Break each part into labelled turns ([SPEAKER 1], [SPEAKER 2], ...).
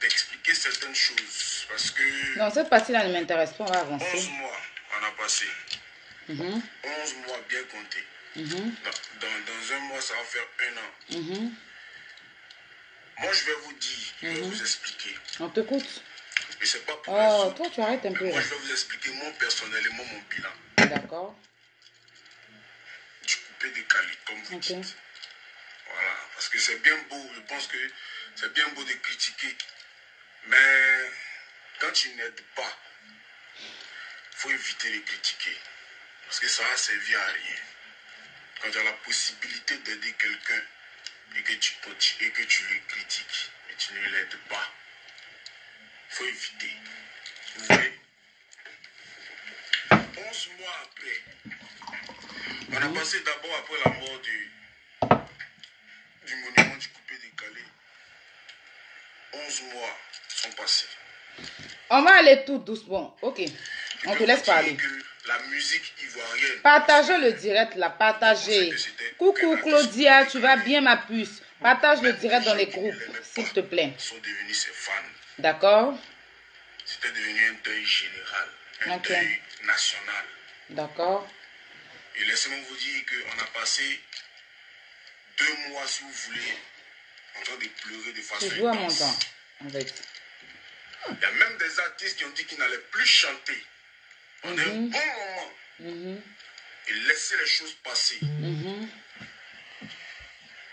[SPEAKER 1] d'expliquer certaines choses. Parce que...
[SPEAKER 2] Non, cette partie-là ne m'intéresse pas, on va avancer.
[SPEAKER 1] 11 mois, on a passé. 11 mois bien comptés. Dans un mois, ça va faire 1 an. Moi, je vais vous dire, je vais vous expliquer.
[SPEAKER 2] On t'écoute.
[SPEAKER 1] Et c'est pas pour
[SPEAKER 2] les autres. Toi, tu arrêtes un peu.
[SPEAKER 1] Moi, je vais vous expliquer mon personnellement, mon bilan.
[SPEAKER 2] D'accord.
[SPEAKER 1] Du coupé décalé, comme vous dites. Voilà, parce que c'est bien beau, je pense que c'est bien beau de critiquer. Mais quand tu n'aides pas, il faut éviter de critiquer. Parce que ça va servir à rien. Quand tu as la possibilité d'aider quelqu'un et que tu le critiques et tu ne l'aides pas, il faut éviter. Vous voyez, 11 mois après, on a passé d'abord après la mort du monument du coupé décalé. 11 mois sont passés.
[SPEAKER 2] On va aller tout doucement. Ok. On te laisse parler.
[SPEAKER 1] La musique ivoirienne.
[SPEAKER 2] Partagez le direct là. Partagez. Coucou Claudia, tu vas bien ma puce? Partage le direct dans les groupes, s'il te plaît.
[SPEAKER 1] Sont devenus ses fans.
[SPEAKER 2] D'accord.
[SPEAKER 1] C'était devenu un deuil général. Un deuil national.
[SPEAKER 2] D'accord.
[SPEAKER 1] Et laissez-moi vous dire qu'on a passé 2 mois, si vous voulez, en train de pleurer de façon
[SPEAKER 2] toujours à mon temps, en fait.
[SPEAKER 1] Il y a même des artistes qui ont dit qu'ils n'allaient plus chanter. On a un bon moment. Et laisser les choses passer.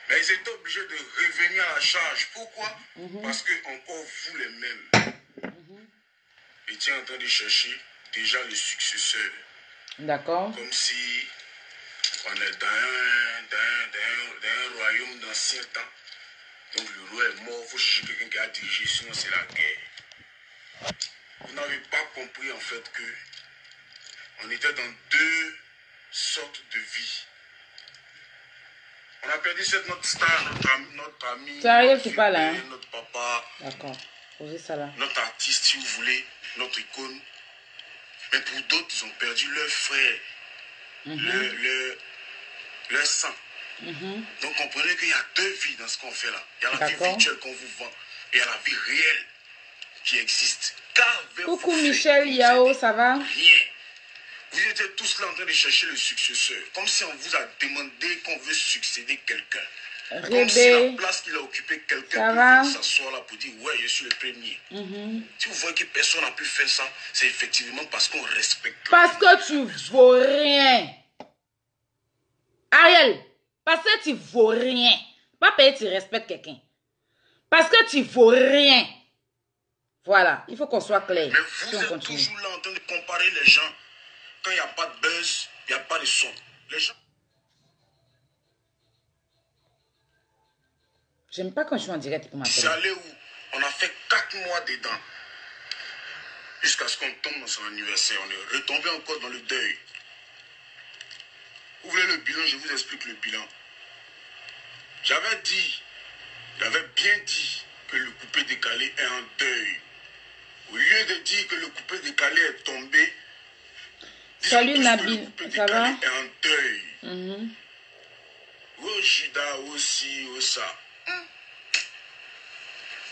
[SPEAKER 1] Mais ils étaient obligés de revenir à la charge. Pourquoi? Parce que encore vous les mêmes étiez en train de chercher déjà le successeur.
[SPEAKER 2] D'accord.
[SPEAKER 1] Comme si on est dans un royaume d'ancien temps. Donc le roi est mort, il faut chercher quelqu'un qui a dirigé, sinon c'est la guerre. Vous n'avez pas compris en fait que on était dans 2 sortes de vie. On a perdu notre star, notre ami, notre papa.
[SPEAKER 2] D'accord. Posez ça là.
[SPEAKER 1] Notre artiste, si vous voulez, notre icône. Mais pour d'autres, ils ont perdu leur frère, leur sang. Donc comprenez qu'il y a 2 vies dans ce qu'on fait là. Il y a la vie virtuelle qu'on vous vend et il y a la vie réelle qui existe.
[SPEAKER 2] Coucou Michel Yao, ça va?
[SPEAKER 1] Rien. Vous étiez tous là en train de chercher le successeur. Comme si on vous a demandé qu'on veut succéder quelqu'un. Comme si la place qu'il a occupé, quelqu'un peut s'asseoir là pour dire ouais, je suis le premier. Si vous voyez que personne n'a pu faire ça, c'est effectivement parce qu'on respecte.
[SPEAKER 2] Parce que tu vaux rien. Ariel, parce que tu vaux rien. Pas parce que tu respectes quelqu'un. Parce que tu vaux rien. Voilà, il faut qu'on soit clair.
[SPEAKER 1] Mais vous êtes toujours là en train de comparer les gens. Quand il n'y a pas de buzz, il n'y a pas de son. Les gens...
[SPEAKER 2] J'aime pas quand je suis en direct pour m'appeler.
[SPEAKER 1] C'est allé où on a fait 4 mois dedans. Jusqu'à ce qu'on tombe dans son anniversaire. On est retombé encore dans le deuil. Vous voulez le bilan? Je vous explique le bilan. J'avais bien dit que le coupé décalé est en deuil. Au lieu de dire que le coupé décalé est tombé,
[SPEAKER 2] salut Nabil, ça va?
[SPEAKER 1] Est en deuil. Oh Judas aussi, oh ça.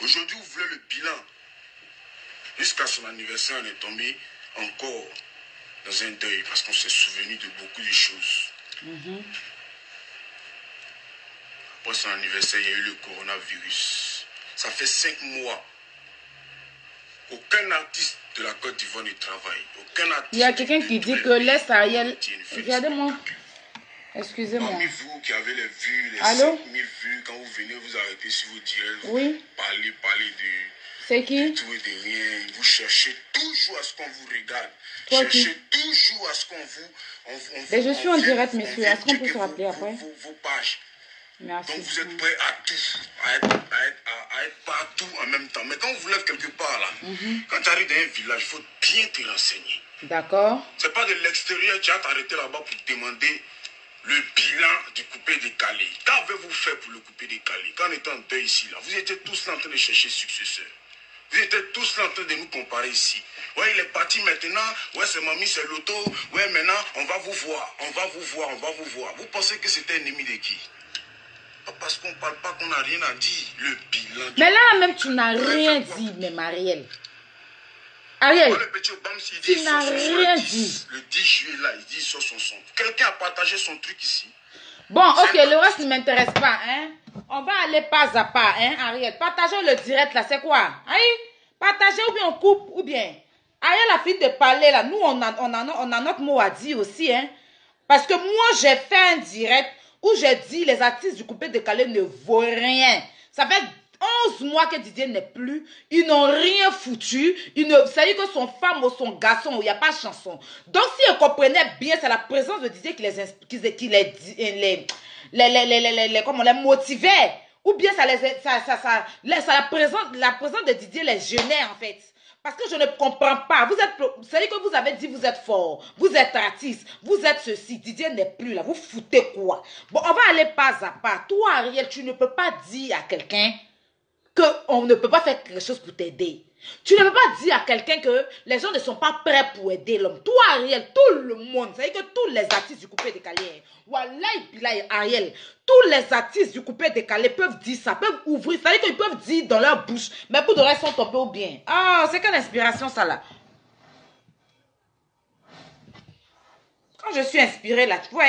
[SPEAKER 1] Aujourd'hui, vous voulez le bilan. Jusqu'à son anniversaire, on est tombé encore dans un deuil parce qu'on s'est souvenu de beaucoup de choses. Après son anniversaire, il y a eu le coronavirus. Ça fait 5 mois. Aucun artiste de la Côte d'Ivoire ne travaille. Aucun artiste.
[SPEAKER 2] Il y a quelqu'un qui dit que laisse Ariel. Regardez-moi. Excusez-moi.
[SPEAKER 1] Parmi vous qui avez les vues, les 5000 vues, quand vous venez vous arrêter sur vos directs,
[SPEAKER 2] oui.
[SPEAKER 1] Parler de...
[SPEAKER 2] C'est qui?
[SPEAKER 1] De tout et de rien. Vous cherchez toujours à ce qu'on vous regarde.
[SPEAKER 2] Toi
[SPEAKER 1] cherchez toujours à ce qu'on vous...
[SPEAKER 2] Et je suis en direct, messieurs. Est-ce qu'on peut se rappeler après?
[SPEAKER 1] Vos pages.
[SPEAKER 2] Merci.
[SPEAKER 1] Donc vous êtes prêts à tout, à être partout en même temps. Mais quand on vous lève quelque part là, quand tu arrives dans un village, il faut bien te renseigner.
[SPEAKER 2] D'accord.
[SPEAKER 1] C'est pas de l'extérieur, tu vas t'arrêter là-bas pour demander le bilan du coupé décalé. Qu'avez-vous fait pour le coupé décalé? Quand on était en deuil ici, là, vous étiez tous là en train de chercher successeur. Vous étiez tous là en train de nous comparer ici. Ouais, il est parti maintenant. Ouais, c'est mamie, c'est l'auto. Ouais, maintenant, on va vous voir. On va vous voir, on va vous voir. Vous pensez que c'était ennemi de qui? Pas parce qu'on ne parle pas qu'on n'a rien à dire. Le bilan.
[SPEAKER 2] Mais là même, tu n'as rien dit, même Ariel. Ariel,
[SPEAKER 1] le petit Obama,
[SPEAKER 2] tu n'as rien dit.
[SPEAKER 1] Le 10 juillet, là, il dit sur son son. Quelqu'un a partagé son truc ici.
[SPEAKER 2] Bon, ok, le reste ne m'intéresse pas, hein. On va aller pas à pas, hein, Ariel. Partagez le direct, là, c'est quoi? Hein? Partagez ou bien on coupe, ou bien. Ariel a fini de parler, là. Nous, on a notre mot à dire aussi, hein. Parce que moi, j'ai fait un direct où j'ai dit les artistes du coupé décalé ne vaut rien. Ça fait 11 mois que Didier n'est plus. Ils n'ont rien foutu. Ça veut dire que son femme ou son garçon, il n'y a pas de chanson. Donc, si ils comprenaient bien, c'est la présence de Didier qui les motivait. Ou bien la présence de Didier les gênait, en fait. Parce que je ne comprends pas. Ça veut dire que vous avez dit vous êtes fort, vous êtes artiste, vous êtes ceci. Didier n'est plus là. Vous foutez quoi? Bon, on va aller pas à pas. Toi, Ariel, tu ne peux pas dire à quelqu'un qu'on ne peut pas faire quelque chose pour t'aider. Tu ne peux pas dire à quelqu'un que les gens ne sont pas prêts pour aider l'homme. Toi, Ariel, tout le monde, ça veut dire que tous les artistes du coupé décalé, wallahi billahi, Ariel, tous les artistes du coupé décalé peuvent dire ça, peuvent ouvrir, ça veut dire qu'ils peuvent dire dans leur bouche, mais pour de reste, sont tombés au bien. Ah, c'est quelle inspiration ça là? Quand je suis inspirée là, tu vois,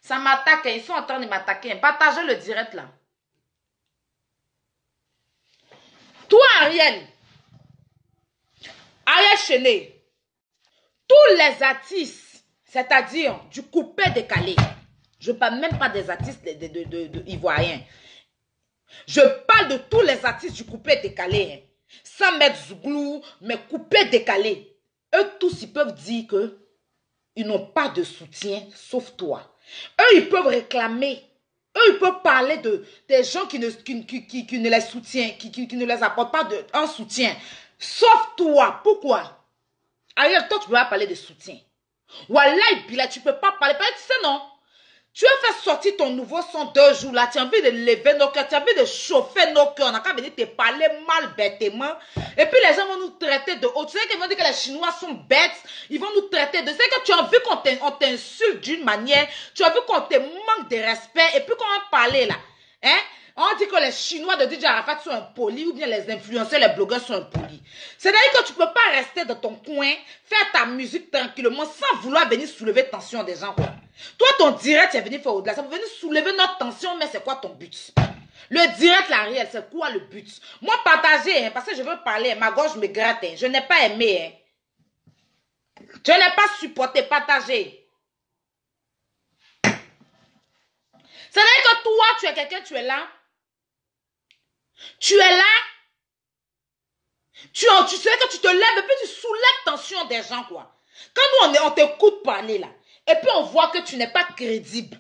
[SPEAKER 2] ça m'attaque, ils sont en train de m'attaquer. Partagez le direct là. Toi, Ariel Chené, tous les artistes, c'est-à-dire du coupé décalé, je ne parle même pas des artistes ivoiriens, je parle de tous les artistes du coupé décalé, hein, sans mettre Zouglou, mais coupé décalé. Eux tous, ils peuvent dire que ils n'ont pas de soutien, sauf toi. Eux, ils peuvent réclamer. Eux, ils peuvent parler des gens qui ne les soutiennent, qui ne les apportent pas un soutien. Sauf toi. Pourquoi? Ariel, toi, tu peux pas parler de soutien. Wallahi, Bila, tu peux pas parler. Tu sais, non? Tu as fait sortir ton nouveau son 2 jours là. Tu as envie de lever nos cœurs. Tu as envie de chauffer nos cœurs. On n'a qu'à venir te parler mal bêtement. Et puis les gens vont nous traiter de haut. Tu sais qu'ils vont dire que les Chinois sont bêtes. Ils vont nous traiter de... Tu sais que tu as envie qu'on t'insulte d'une manière. Tu as vu qu'on te manque de respect. Et puis qu'on va parler là. Hein? On dit que les Chinois de DJ Arafat sont impolis ou bien les influenceurs, les blogueurs sont impolis. C'est-à-dire que tu ne peux pas rester dans ton coin, faire ta musique tranquillement sans vouloir venir soulever tension des gens. Quoi. Toi, ton direct, tu es venu faire au-delà. Ça veut venir soulever notre tension, mais c'est quoi ton but? Le direct, la réelle, c'est quoi le but? Moi, partager, hein, parce que je veux parler, ma gorge me gratte. Hein, je n'ai pas aimé. Hein. Je n'ai pas supporté, partager. C'est-à-dire que toi, tu es quelqu'un, tu es là. Tu es là. Tu sais que tu te lèves et puis tu soulèves tension des gens, quoi. Quand nous, on t'écoute parler, là, et puis on voit que tu n'es pas crédible.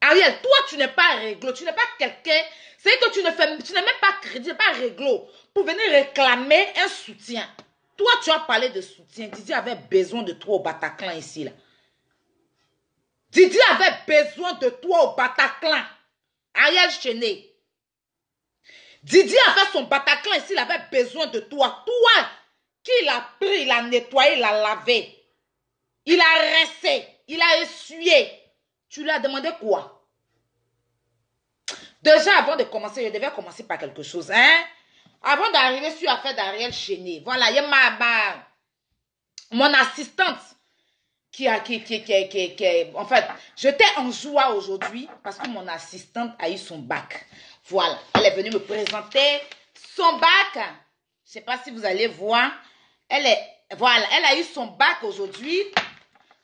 [SPEAKER 2] Ariel, toi, tu n'es pas réglo. Tu n'es pas quelqu'un... C'est que tu n'es même pas crédible, pas réglo, pour venir réclamer un soutien. Toi, tu as parlé de soutien. Didier avait besoin de toi au Bataclan ici, là. Didier avait besoin de toi au Bataclan. Ariel Chené. Didier a fait son Bataclan ici, il avait besoin de toi. Toi, qui l'a pris, il a nettoyé, il a lavé. Il a rincé, il a essuyé. Tu lui as demandé quoi? Déjà, avant de commencer, je devais commencer par quelque chose. Hein? Avant d'arriver sur l'affaire d'Ariel Chené. Voilà, il y a mon assistante en fait, j'étais en joie aujourd'hui parce que mon assistante a eu son bac. Voilà, elle est venue me présenter son bac. Je ne sais pas si vous allez voir. Voilà, elle a eu son bac aujourd'hui.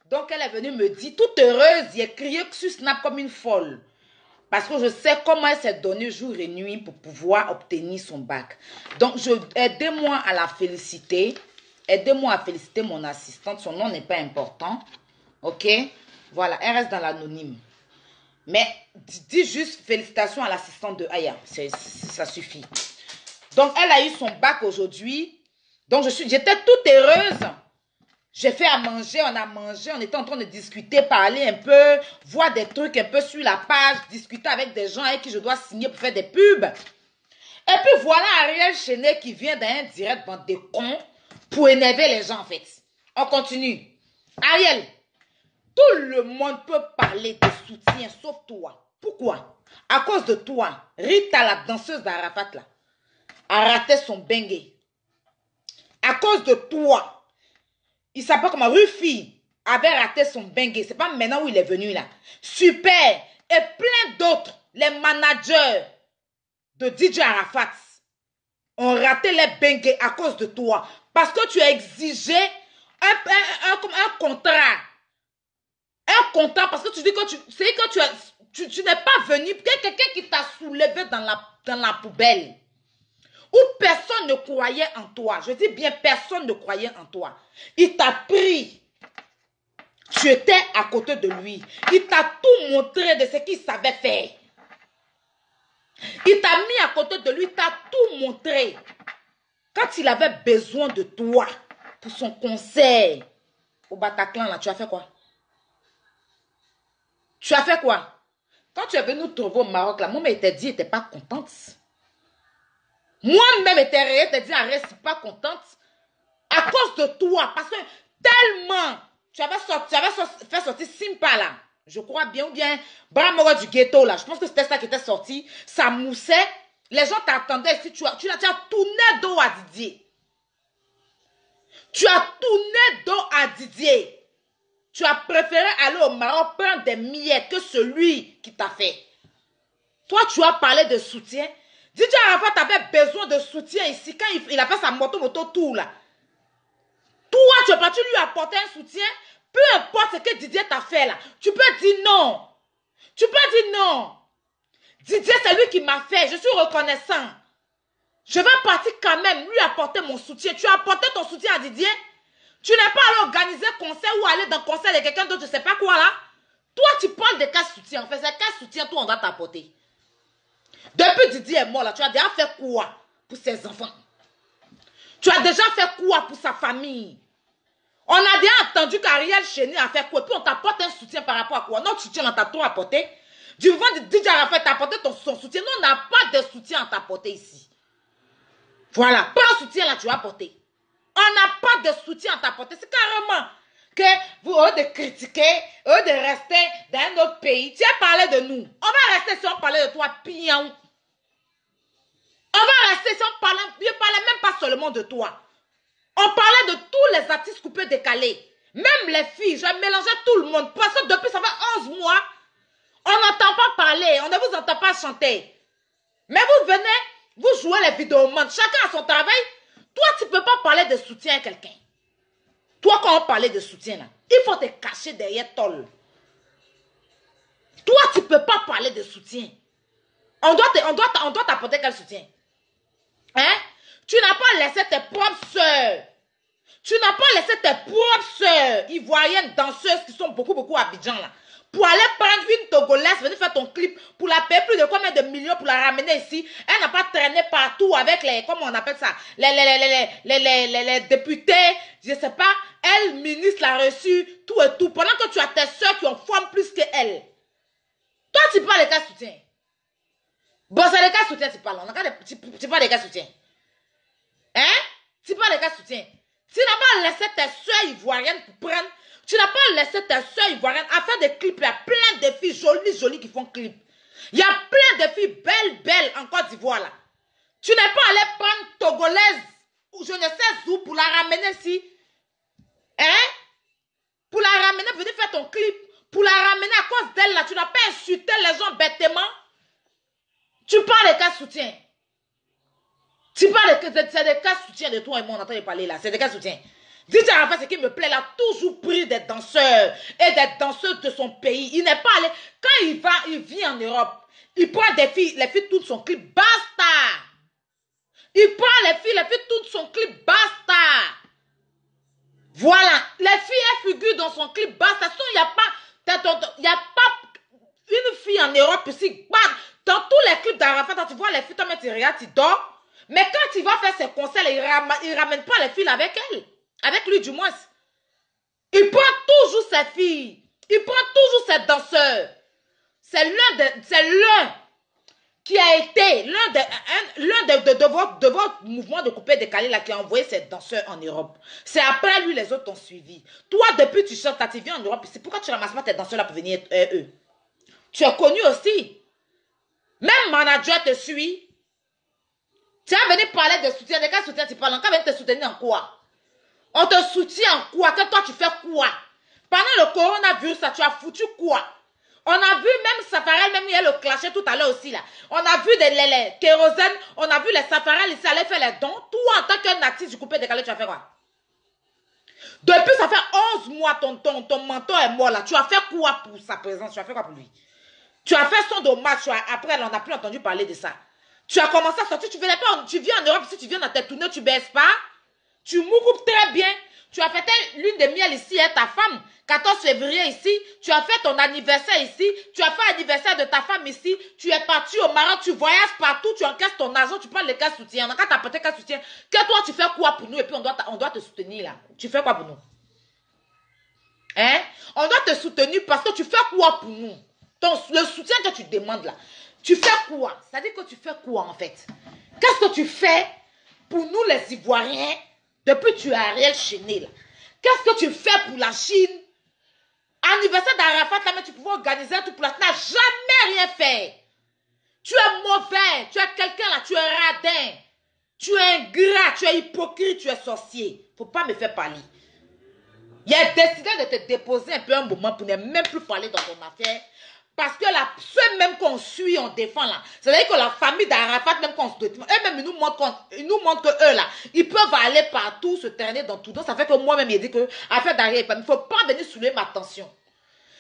[SPEAKER 2] Donc, elle est venue me dire, toute heureuse, il a crié sur Snap comme une folle. Parce que je sais comment elle s'est donnée jour et nuit pour pouvoir obtenir son bac. Donc, aidez-moi à la féliciter. Aidez-moi à féliciter mon assistante. Son nom n'est pas important. Ok? Voilà, elle reste dans l'anonyme. Mais dis juste félicitations à l'assistante de Aya. Ça suffit. Donc, elle a eu son bac aujourd'hui. Donc, j'étais toute heureuse. J'ai fait à manger, on a mangé, on était en train de discuter, parler un peu, voir des trucs un peu sur la page, discuter avec des gens avec qui je dois signer pour faire des pubs. Et puis voilà Ariel Chené qui vient d'un direct bande de cons pour énerver les gens en fait. On continue. Ariel, tout le monde peut parler de soutien sauf toi. Pourquoi? À cause de toi, Rita, la danseuse d'Arafat, là, a raté son bengue. À cause de toi, il s'appelle comment Rufi avait raté son bengue. C'est pas maintenant où il est venu là. Super. Et plein d'autres, les managers de DJ Arafat ont raté les bengue à cause de toi. Parce que tu as exigé un contrat. Un contrat parce que tu dis que tu n'es pas venu. Quelqu'un qui t'a soulevé dans la poubelle. Où personne ne croyait en toi. Je dis bien personne ne croyait en toi. Il t'a pris. Tu étais à côté de lui. Il t'a tout montré de ce qu'il savait faire. Il t'a mis à côté de lui. Il t'a tout montré. Quand il avait besoin de toi pour son conseil au Bataclan, là, tu as fait quoi? Tu as fait quoi? Quand tu es venu nous trouver au Maroc, là, moi-même, t'a dit, il n'était pas contente. Moi-même, il t'a dit, arrête, je ne suis pas contente. À cause de toi. Parce que tellement, tu avais fait sortir Simpa, là. Je crois bien, ou bien Bramoro du ghetto, là. Je pense que c'était ça qui était sorti. Ça moussait. Les gens t'attendaient ici. Tu as tourné dos à Didier. Tu as tourné dos à Didier. Tu as préféré aller au Maroc prendre des miettes que celui qui t'a fait. Toi, tu as parlé de soutien. DJ Arafat avait besoin de soutien ici quand il a fait sa moto tour là. Toi, tu es parti lui apporter un soutien. Peu importe ce que Didier t'a fait là. Tu peux dire non. Tu peux dire non. Didier, c'est lui qui m'a fait. Je suis reconnaissant. Je vais partir quand même lui apporter mon soutien. Tu as apporté ton soutien à Didier. Tu n'es pas allé organiser concert ou aller dans le concert de quelqu'un d'autre, je ne sais pas quoi là. Toi, tu parles de quel soutien. En fait, c'est quel soutien toi on doit t'apporter. Depuis Didier est mort là, tu as déjà fait quoi pour ses enfants? Tu as déjà fait quoi pour sa famille? On a déjà entendu qu'Ariel Chéni a fait quoi? Puis on t'apporte un soutien par rapport à quoi? Notre soutien, on t'a trop apporté. Du moment que DJ Arafat t'a apporté son soutien, nous, on n'a pas de soutien à t'apporter ici. Voilà, pas un soutien là, tu as apporté. On n'a pas de soutien à t'apporter. C'est carrément que vous, eux de critiquer, eux de rester dans un autre pays. Tu as parlé de nous. On va rester si on parlait de toi, pion. On va rester si on parlait, même pas seulement de toi. On parlait de tous les artistes coupés décalés. Même les filles, j'ai mélangé tout le monde. Parce que depuis ça fait 11 mois, on n'entend pas parler, on ne vous entend pas chanter. Mais vous venez, vous jouez les vidéomans. Chacun a son travail. Toi, tu ne peux pas parler de soutien à quelqu'un. Toi, quand on parlait de soutien, là, il faut te cacher derrière Toll. Toi, tu ne peux pas parler de soutien. On doit t'apporter quel soutien? Hein? Tu n'as pas laissé tes propres soeurs. Tu n'as pas laissé tes propres soeurs ivoiriennes danseuses qui sont beaucoup à Abidjan là. Pour aller prendre une Togolaise, venir faire ton clip, pour la payer plus de combien de millions pour la ramener ici. Elle n'a pas traîné partout avec les, comment on appelle ça, les députés, je sais pas. Elle, ministre, l'a reçu, tout et tout. Pendant que tu as tes soeurs qui ont forme plus que elle. Toi, tu parles de quel soutien? Bon, c'est de quel soutien tu parles? Tu parles de quel soutien? Hein? Tu parles de quel soutien? Tu n'as pas laissé tes soeurs ivoiriennes pour prendre. Tu n'as pas laissé tes soeurs ivoiriennes à faire des clips. Il y a plein de filles jolies qui font clips. Il y a plein de filles belles en Côte d'Ivoire là. Tu n'es pas allé prendre Togolaise ou je ne sais où pour la ramener ici. Hein? Pour la ramener, venir faire ton clip. Pour la ramener à cause d'elle là. Tu n'as pas insulté les gens bêtement. Tu parles de quel soutien? Tu parles de quel soutien de toi et moi on entend parler là. C'est de quel soutien? DJ Arafat, ce qui me plaît, il a toujours pris des danseurs et des danseuses de son pays. Il n'est pas allé. Quand il vient en Europe, il prend des filles, les filles tournent son clip, basta. Il prend les filles tournent son clip, basta. Voilà, les filles, elles figurent dans son clip, basta. Il n'y a pas une fille en Europe ici. Dans tous les clips d'Arafat, tu vois les filles, toi, tu regardes, tu dors. Mais quand il va faire ses concerts, il ne ramène pas les filles avec elle. Avec lui, du moins. Il prend toujours ses filles. Il prend toujours ses danseurs. C'est l'un qui a été, l'un de votre mouvement de coupé décalé là, qui a envoyé ses danseurs en Europe. C'est après lui, les autres ont suivi. Toi, depuis tu chantes, tu viens en Europe, c'est pourquoi tu ramasses pas tes danseurs là pour venir eux. Tu es connu aussi. Même manager te suit. Tu vas venir parler de soutien. De quel soutien tu parles? On va venir te soutenir en quoi? On te soutient en quoi? Que toi, tu fais quoi? Pendant le coronavirus, ça, tu as foutu quoi? On a vu même Safarel, même il y a le clasher tout à l'heure aussi là. On a vu les kérosènes, on a vu les Safarel ici aller faire les dons. Toi, en tant qu'un artiste du coupé décalé, tu as fait quoi? Depuis, ça fait 11 mois, ton mentor est mort là. Tu as fait quoi pour sa présence? Tu as fait quoi pour lui? Tu as fait son dommage. Après, on n'a plus entendu parler de ça. Tu as commencé à sortir. Tu viens en Europe, si tu viens dans tes tournées, tu baisses pas. Tu mourres très bien. Tu as fêté lune de miel ici, hein, ta femme. 14 février ici. Tu as fait ton anniversaire ici. Tu as fait l'anniversaire de ta femme ici. Tu es parti au Maroc. Tu voyages partout. Tu encaisses ton argent. Tu parles de quel soutien. On a qu'à t'apporter quel soutien. Que toi, tu fais quoi pour nous? Et puis, on doit te soutenir là. Tu fais quoi pour nous? Hein? On doit te soutenir parce que tu fais quoi pour nous? Le soutien que tu demandes là. Tu fais quoi? C'est-à-dire que tu fais quoi en fait? Qu'est-ce que tu fais pour nous les Ivoiriens depuis que tu es Ariel Chené là? Qu'est-ce que tu fais pour la Chine? Anniversaire d'Arafat là, mais tu pouvais organiser tout pour la Chine. Tu n'as jamais rien fait. Tu es mauvais. Tu es quelqu'un là. Tu es radin. Tu es ingrat. Tu es hypocrite. Tu es sorcier. Faut pas me faire parler. Il a décidé de te déposer un peu un moment pour ne même plus parler dans ton affaire. Parce que ceux même qu'on suit, on défend là. C'est-à-dire que la famille d'Arafat, même qu'on se défend, eux-mêmes, ils nous montrent que eux là, ils peuvent aller partout, se traîner dans tout. Donc ça fait que moi-même, il dit que, affaire d'Ariel, il ne faut pas venir soulever ma tension.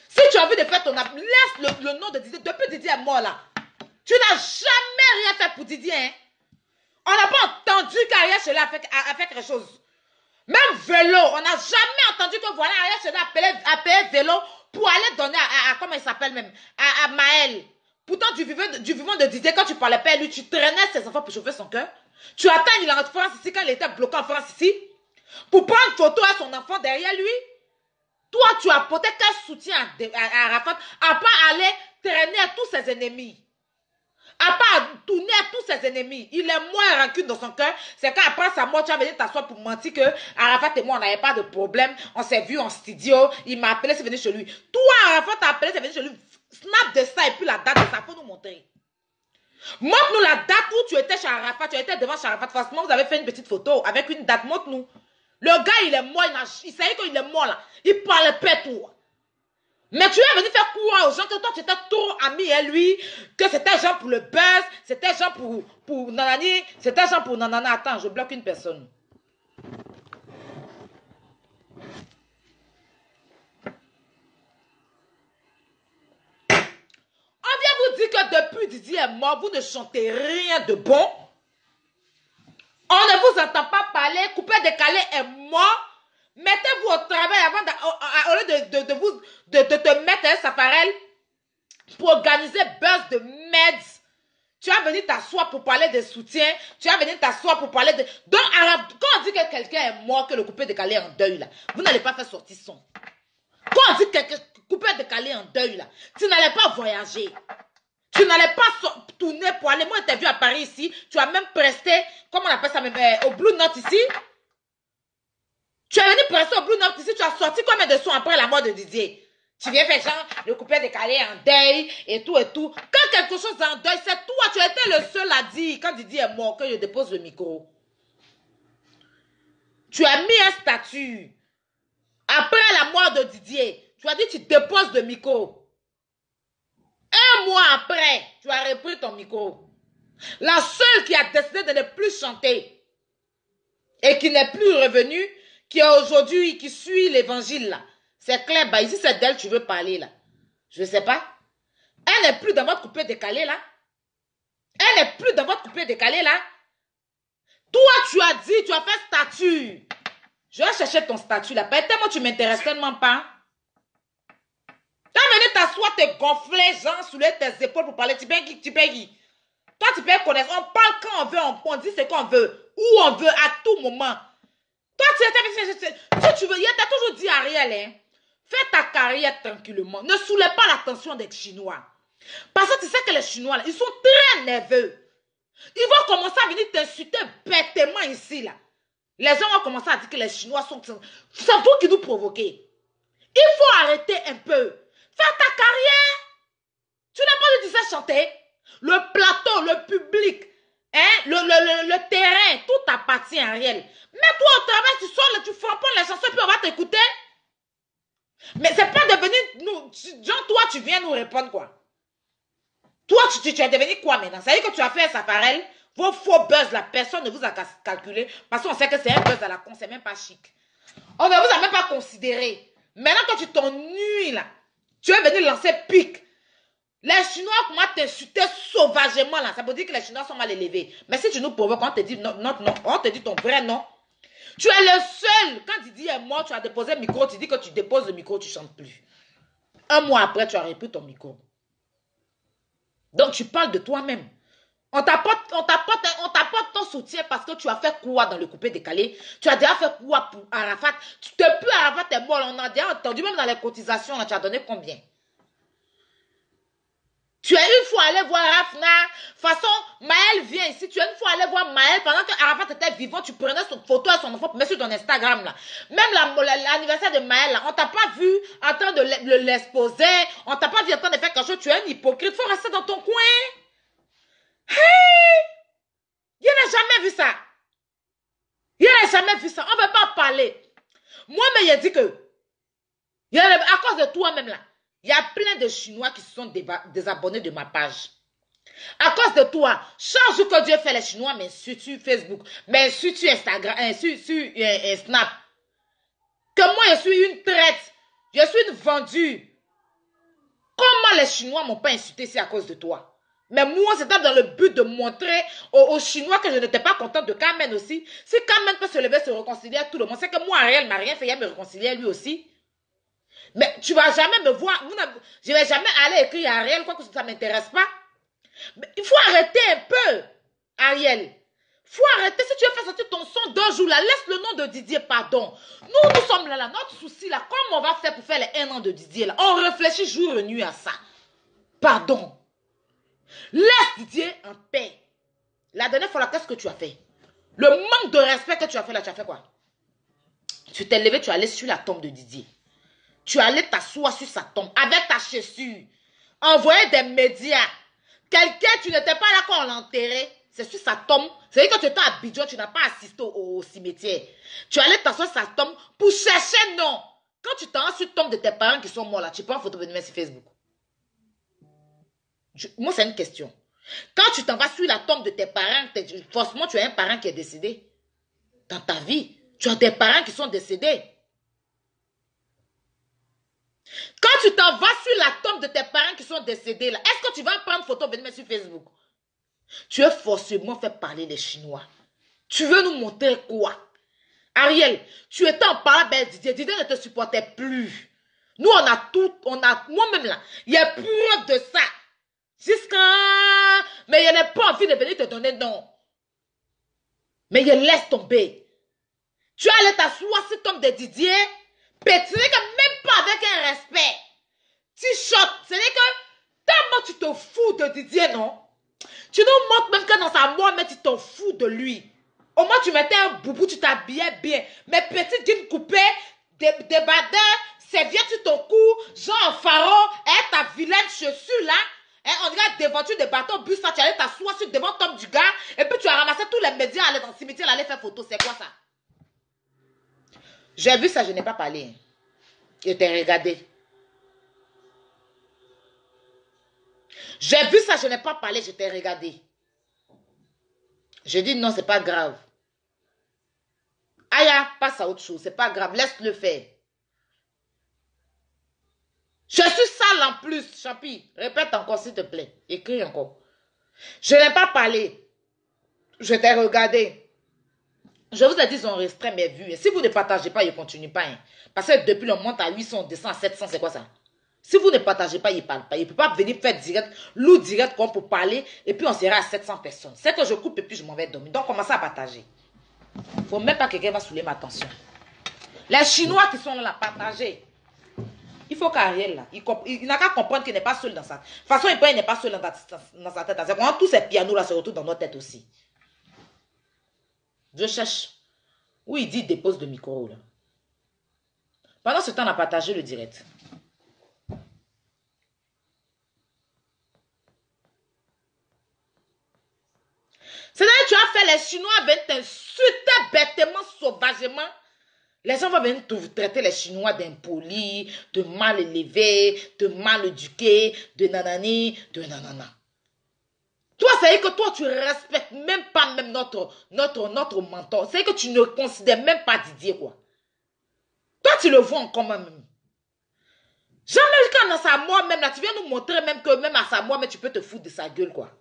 [SPEAKER 2] Si tu as envie de faire ton affaire, laisse le nom de Didier. Depuis Didier est mort là. Tu n'as jamais rien fait pour Didier. Hein? On n'a pas entendu qu'Ariel Chela a fait quelque chose. Même vélo, on n'a jamais entendu que voilà, Ariel Chela a payé vélo pour aller donner à comment il s'appelle même, à Maël. Pourtant, du vivant de Didier, quand tu parlais pas à lui, tu traînais ses enfants pour chauffer son cœur. Tu attends, il est en France ici, quand il était bloqué en France ici, pour prendre une photo à son enfant derrière lui. Toi, tu as apporté quel soutien à Arafat, à pas aller traîner à tous ses ennemis. À pas tourner à tous ses ennemis. Il est moins rancune dans son cœur. C'est qu'après sa mort, tu as venu t'asseoir pour mentir que Arafat et moi, on n'avait pas de problème. On s'est vu en studio. Il m'a appelé, c'est venu chez lui. Toi, Arafat t'a appelé, c'est venu chez lui. Snap de ça et puis la date de ça. Faut nous montrer. Montre-nous la date où tu étais chez Arafat. Tu étais devant chez Arafat. Forcément, vous avez fait une petite photo avec une date. Montre-nous. Le gars, il est mort. Il savait qu'il est mort là. Il parlait pas toi. Mais tu es venu faire quoi aux gens que toi tu étais trop ami à lui, que c'était genre pour le buzz, c'était genre pour nanani, c'était genre pour nanana. Attends, je bloque une personne. On vient vous dire que depuis Didier est mort, vous ne chantez rien de bon. On ne vous entend pas parler, Coupé Décalé est mort. Mettez-vous au travail avant au lieu de te mettre un safarel pour organiser buzz de meds. Tu vas venir t'asseoir pour parler de soutien. Tu vas venir t'asseoir pour parler de... Donc, quand on dit que quelqu'un est mort, que le coupé décalé est en deuil, là, vous n'allez pas faire sortir son. Quand on dit que quelqu'un coupé décalé est en deuil, là, tu n'allais pas voyager. Tu n'allais pas tourner pour aller. Moi, je t'ai vu à Paris ici. Tu as même presté, comment on appelle ça, même, au Blue Note ici. Tu es venu presser au Blue Note ici, tu as sorti combien de sons après la mort de Didier? Tu viens faire genre, le coupé décalé en deuil, et tout, et tout. Quand quelque chose est en deuil, c'est toi, tu étais le seul à dire, quand Didier est mort, que je dépose le micro. Tu as mis un statut. Après la mort de Didier, tu as dit, tu déposes le micro. Un mois après, tu as repris ton micro. La seule qui a décidé de ne plus chanter, et qui n'est plus revenue, qui est aujourd'hui, qui suit l'évangile là. C'est clair, bah ici c'est d'elle tu veux parler là. Je ne sais pas. Elle n'est plus dans votre coupé décalé là. Elle n'est plus dans votre coupé décalé là. Toi tu as dit, tu as fait statut. Je vais chercher ton statut là. Peut-être tu m'intéresses tellement pas. Tu as venu t'asseoir, te gonfler, genre, soulever tes épaules pour parler. Tu payes qui? Toi tu peux connaître. On parle quand on veut, on dit ce qu'on veut. Où on veut, à tout moment. Toi, si tu veux, il t'a toujours dit Ariel, hein, fais ta carrière tranquillement. Ne soulève pas l'attention des Chinois. Parce que tu sais que les Chinois, là, ils sont très nerveux. Ils vont commencer à venir t'insulter bêtement ici, là. Les gens vont commencer à dire que les Chinois sont... C'est vous qui nous provoquez. Il faut arrêter un peu. Fais ta carrière. Tu n'as pas dit de chanter. Le plateau, le public, hein, le terrain, tout t'appartient, Ariel. Mais toi, au travail, tu sors là, tu frappes les chansons, puis on va t'écouter. Mais c'est pas devenu, nous, genre, toi, tu viens nous répondre quoi? Toi, tu es devenu quoi maintenant? Ça veut dire que tu as fait un safarel, vos faux buzz, la personne ne vous a calculé, parce qu'on sait que c'est un buzz à la con, c'est même pas chic. On ne vous a même pas considéré. Maintenant, quand tu t'ennuies là, tu es venu lancer pique. Les Chinois, comment t'insulter sauvagement là, ça veut dire que les Chinois sont mal élevés. Mais si tu nous provoques, on te dit non, non, non, on te dit ton vrai nom. Tu es le seul. Quand Didi est mort, tu as déposé le micro, tu dis que tu déposes le micro, tu ne chantes plus. Un mois après, tu as repris ton micro. Donc, tu parles de toi-même. On t'apporte ton soutien parce que tu as fait quoi dans le coupé décalé? Tu as déjà fait quoi pour Arafat? Depuis Arafat est mort, on a déjà entendu, même dans les cotisations, là, tu as donné combien? Tu es une fois allé voir Rafna. Façon, Maël vient ici. Tu es une fois allé voir Maël pendant que Arafat était vivant. Tu prenais son photo et son enfant pour mettre sur ton Instagram là. Même l'anniversaire de Maël là, on t'a pas vu en train de l'exposer. On t'a pas vu en train de faire quelque chose. Tu es un hypocrite. Faut rester dans ton coin. Hey! Il n'a jamais vu ça. Il n'a jamais vu ça. On ne veut pas parler. Moi, mais il dit que, à cause de toi-même là, il y a plein de Chinois qui se sont désabonnés de ma page. À cause de toi, chaque jour que Dieu fait les Chinois m'insultent sur Facebook, m'insultent sur Instagram, sur Snap. Que moi, je suis une traite. Je suis une vendue. Comment les Chinois m'ont pas insulté si à cause de toi? Mais moi, c'était dans le but de montrer aux Chinois que je n'étais pas contente de Carmen aussi. Si Carmen peut se lever, se réconcilier à tout le monde, c'est que moi, Ariel m'a rien fait, il me réconcilier lui aussi. Mais tu vas jamais me voir, je vais jamais aller écrire à Ariel, quoi que ça ne m'intéresse pas. Mais il faut arrêter un peu, Ariel. Il faut arrêter. Si tu veux faire sortir ton son d'un jour, là, laisse le nom de Didier, pardon. Nous sommes là, notre souci, là, comment on va faire pour faire les 1 an de Didier, là? On réfléchit jour et nuit à ça. Pardon. Laisse Didier en paix. La dernière fois, là, qu'est-ce que tu as fait? Le manque de respect que tu as fait là, tu as fait quoi? Tu t'es levé, tu es allé sur la tombe de Didier. Tu es allé t'asseoir sur sa tombe avec ta chaussure. Envoyer des médias. Quelqu'un, tu n'étais pas là quand on l'enterrait. C'est sur sa tombe. C'est-à-dire que tu étais à Abidjan, tu n'as pas assisté au cimetière. Tu es allé t'asseoir sur sa tombe pour chercher non. Quand tu t'en vas sur la tombe de tes parents qui sont morts là, tu prends une photo de venir sur Facebook. Moi, c'est une question. Quand tu t'en vas sur la tombe de tes parents, forcément, tu as un parent qui est décédé. Dans ta vie, tu as des parents qui sont décédés. Quand tu t'en vas sur la tombe de tes parents qui sont décédés, là, est-ce que tu vas prendre photo, venir mettre sur Facebook? Tu es forcément fait parler les Chinois. Tu veux nous montrer quoi? Ariel, tu étais en parlant avec Didier. Didier ne te supportait plus. Nous, on a tout, moi-même là, il y a preuve de ça. Mais il n'a pas envie de venir te donner non. Mais il laisse tomber. Tu allais t'asseoir sur tombe de Didier. Ce n'est que même pas avec un respect. T-shirt. Ce n'est que tellement tu te fous de Didier, non? Tu nous montres même que dans sa mort, mais tu t'en fous de lui. Au moins, tu mettais un boubou, tu t'habillais bien. Mais petite jean coupée, des badins, serviette sur ton cou, genre en pharaon, ta vilaine chaussure là. On dirait devant-tu des bateaux, bus, ça, tu allais t'asseoir sur devant tombe du gars, et puis tu as ramassé tous les médias, aller dans le cimetière, aller faire photo. C'est quoi ça? J'ai vu ça, je n'ai pas parlé. Je t'ai regardé. J'ai vu ça, je n'ai pas parlé, je t'ai regardé. Je dis non, c'est pas grave. Aya, passe à autre chose, c'est pas grave, laisse-le faire. Je suis sale en plus, Champi. Répète encore, s'il te plaît. Écris encore. Je n'ai pas parlé. Je t'ai regardé. Je vous ai dit, ils ont restreint mes vues. Et si vous ne partagez pas, ils ne continuent pas. Hein. Parce que depuis le monte à 800, on descend à 700, c'est quoi ça? Si vous ne partagez pas, ils ne parlent pas. Ils ne peuvent pas venir faire direct, loup direct, comme pour parler, et puis on sera à 700 personnes. C'est que je coupe et puis je m'en vais dormir. Donc, commencez à partager. Il ne faut même pas que quelqu'un va saouler ma attention. Les Chinois qui sont là, partagez. Il faut qu'Ariel, là, il n'a qu'à comprendre qu'il n'est pas seul dans ça. De toute façon, il n'est pas seul dans sa tête. Quand tous ces pianos là se retrouvent dans notre tête aussi. Je cherche. Où il dit dépose le micro là. Pendant ce temps, on a partagé le direct. C'est-à-dire que tu as fait les Chinois viennent t'insulter bêtement, sauvagement. Les gens vont venir te traiter les Chinois d'impolis, de mal élevés, de mal éduqués, de nanani, de nanana. Toi, c'est que toi, tu ne respectes même pas même notre mentor. C'est que tu ne considères même pas Didier, quoi. Toi, tu le vois encore même. Jamais quand dans sa mort même, là, tu viens nous montrer même que même à sa mort, mais tu peux te foutre de sa gueule, quoi.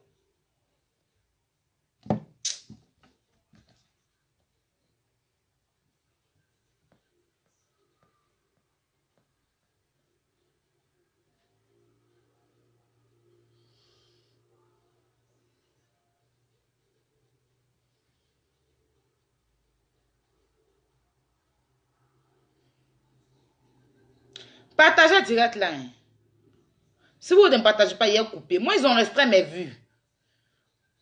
[SPEAKER 2] Partagez direct là. Hein. Si vous ne partagez pas, il y a coupé. Moi, ils ont restreint mes vues.